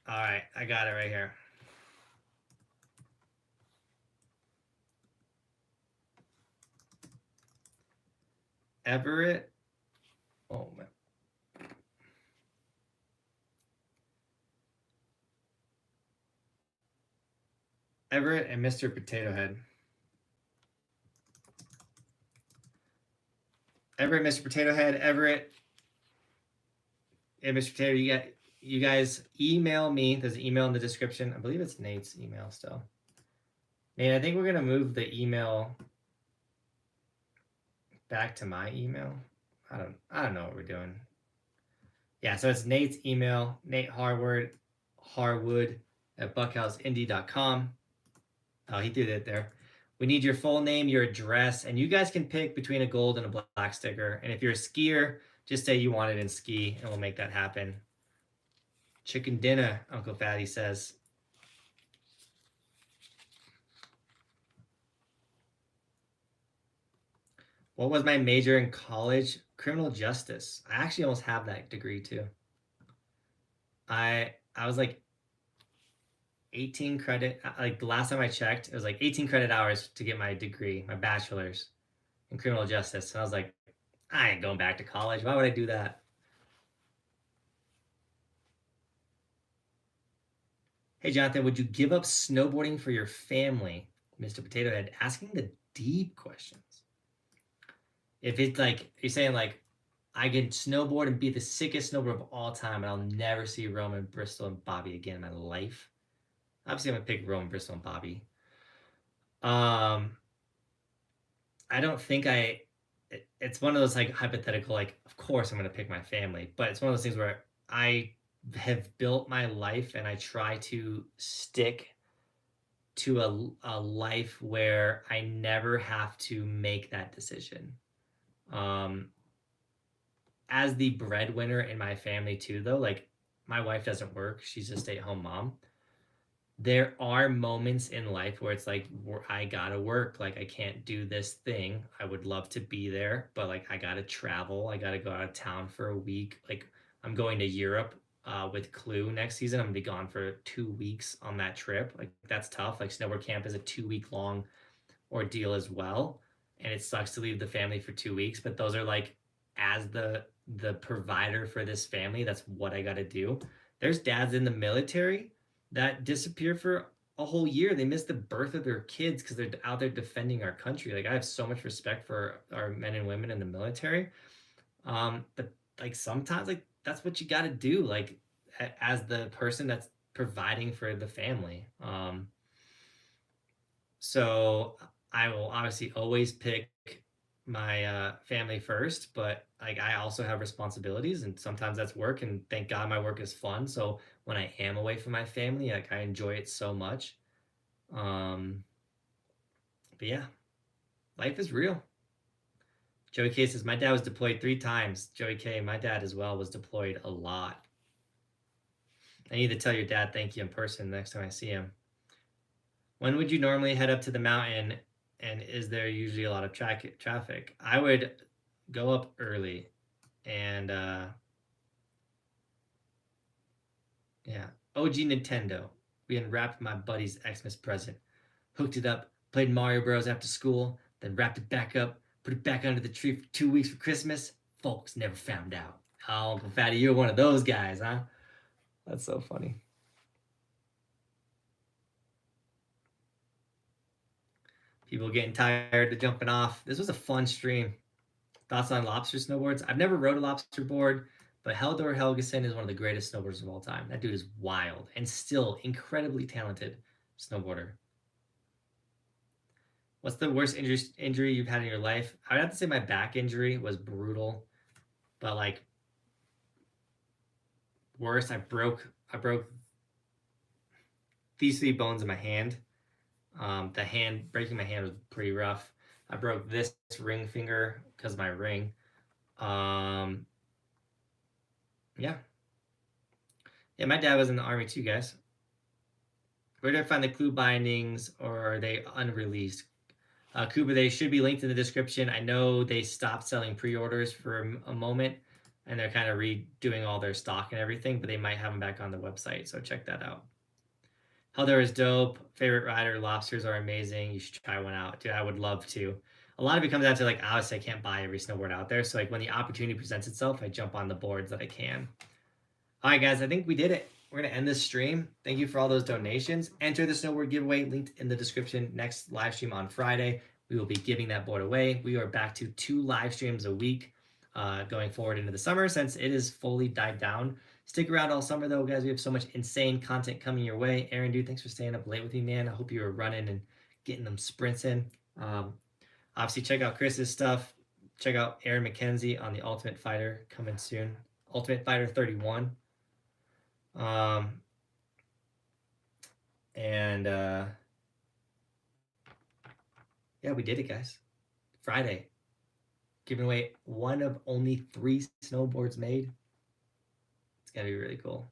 All right, I got it right here. Everett. Oh, man. Everett and Mr. Potato Head. Everett, Mr. Potato Head, Everett, and Mr. Potato, you guys email me. There's an email in the description. I believe it's Nate's email still. Nate, I think we're gonna move the email back to my email. I don't know what we're doing. Yeah, so it's Nate's email, Nate Harwood at buckhouseindy.com. Oh, he did it there. We need your full name, your address, and you guys can pick between a gold and a black sticker. And if you're a skier, just say you want it in ski, and we'll make that happen. Chicken dinner, Uncle Fatty says. What was my major in college? Criminal justice. I actually almost have that degree too. I was like 18 credit, like the last time I checked, it was like 18 credit hours to get my degree, my bachelor's in criminal justice. And I was like, I ain't going back to college. Why would I do that? Hey, Jonathan, would you give up snowboarding for your family? Mr. Potato Head asking the deep questions. If it's like, you're saying like, I can snowboard and be the sickest snowboarder of all time, and I'll never see Roman, Bristol, and Bobby again in my life. Obviously, I'm gonna pick Roman, Bristol, and Bobby. I don't think it's one of those like hypothetical, like, of course I'm gonna pick my family, but it's one of those things where I have built my life and I try to stick to a life where I never have to make that decision. As the breadwinner in my family too, though, like, my wife doesn't work, she's a stay-at-home mom. There are moments in life where it's like, I gotta work, like, I can't do this thing. I would love to be there, but like, I gotta travel, I gotta go out of town for a week. Like, I'm going to Europe with Clue next season. I'm gonna be gone for 2 weeks on that trip. Like, that's tough. Like, Snowboard Camp is a 2 week long ordeal as well, and it sucks to leave the family for 2 weeks, but those are like, as the provider for this family, that's what I gotta do. There's dads in the military that disappear for a whole year. They miss the birth of their kids because they're out there defending our country. Like, I have so much respect for our men and women in the military. But like, sometimes, like, that's what you got to do, like, as the person that's providing for the family. So I will obviously always pick my family first, but like, I also have responsibilities, and sometimes that's work, and thank God my work is fun. So when I am away from my family, like, I enjoy it so much. But yeah, life is real. Joey K says, my dad was deployed 3 times. Joey K, my dad as well was deployed a lot. I need to tell your dad thank you in person next time I see him. When would you normally head up to the mountain, and is there usually a lot of traffic? I would go up early, and yeah. OG Nintendo. We unwrapped my buddy's Xmas present, hooked it up, played Mario Bros. After school, then wrapped it back up, put it back under the tree for 2 weeks for Christmas. Folks never found out. Oh, Uncle Fatty, you're one of those guys, huh? That's so funny. People getting tired of jumping off. This was a fun stream. Thoughts on lobster snowboards? I've never rode a lobster board, but Haldor Helgeson is one of the greatest snowboarders of all time. That dude is wild and still incredibly talented snowboarder. What's the worst injury you've had in your life? I would have to say my back injury was brutal, but like, worse, I broke these 3 bones in my hand. Breaking my hand was pretty rough. I broke this ring finger because of my ring. Yeah. Yeah, my dad was in the Army too, guys. Where do I find the Clue bindings, or are they unreleased? Kuba, they should be linked in the description. I know they stopped selling pre-orders for a moment, and they're kind of redoing all their stock and everything, but they might have them back on the website, so check that out. Haldor is dope. Favorite rider, lobsters are amazing. You should try one out. Dude, I would love to. A lot of it comes down to, like, obviously I can't buy every snowboard out there, so like, when the opportunity presents itself, I jump on the boards that I can. All right, guys, I think we did it. We're going to end this stream. Thank you for all those donations. Enter the snowboard giveaway linked in the description. Next live stream on Friday, we will be giving that board away. We are back to 2 live streams a week going forward into the summer, since it is fully died down. Stick around all summer, though, guys. We have so much insane content coming your way. Aaron, dude, thanks for staying up late with me, man. I hope you were running and getting them sprints in. Obviously, check out Chris's stuff. Check out Aaron McKenzie on the Ultimate Fighter coming soon. Ultimate Fighter 31. Yeah, we did it, guys. Friday, giving away one of only 3 snowboards made. It's gonna be really cool.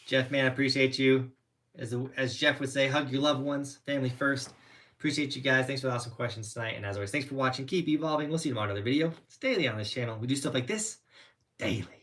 Jeff, man, I appreciate you. As Jeff would say, hug your loved ones, family first. Appreciate you guys. Thanks for the awesome questions tonight. And as always, thanks for watching. Keep evolving. We'll see you tomorrow in another video. It's daily on this channel. We do stuff like this daily.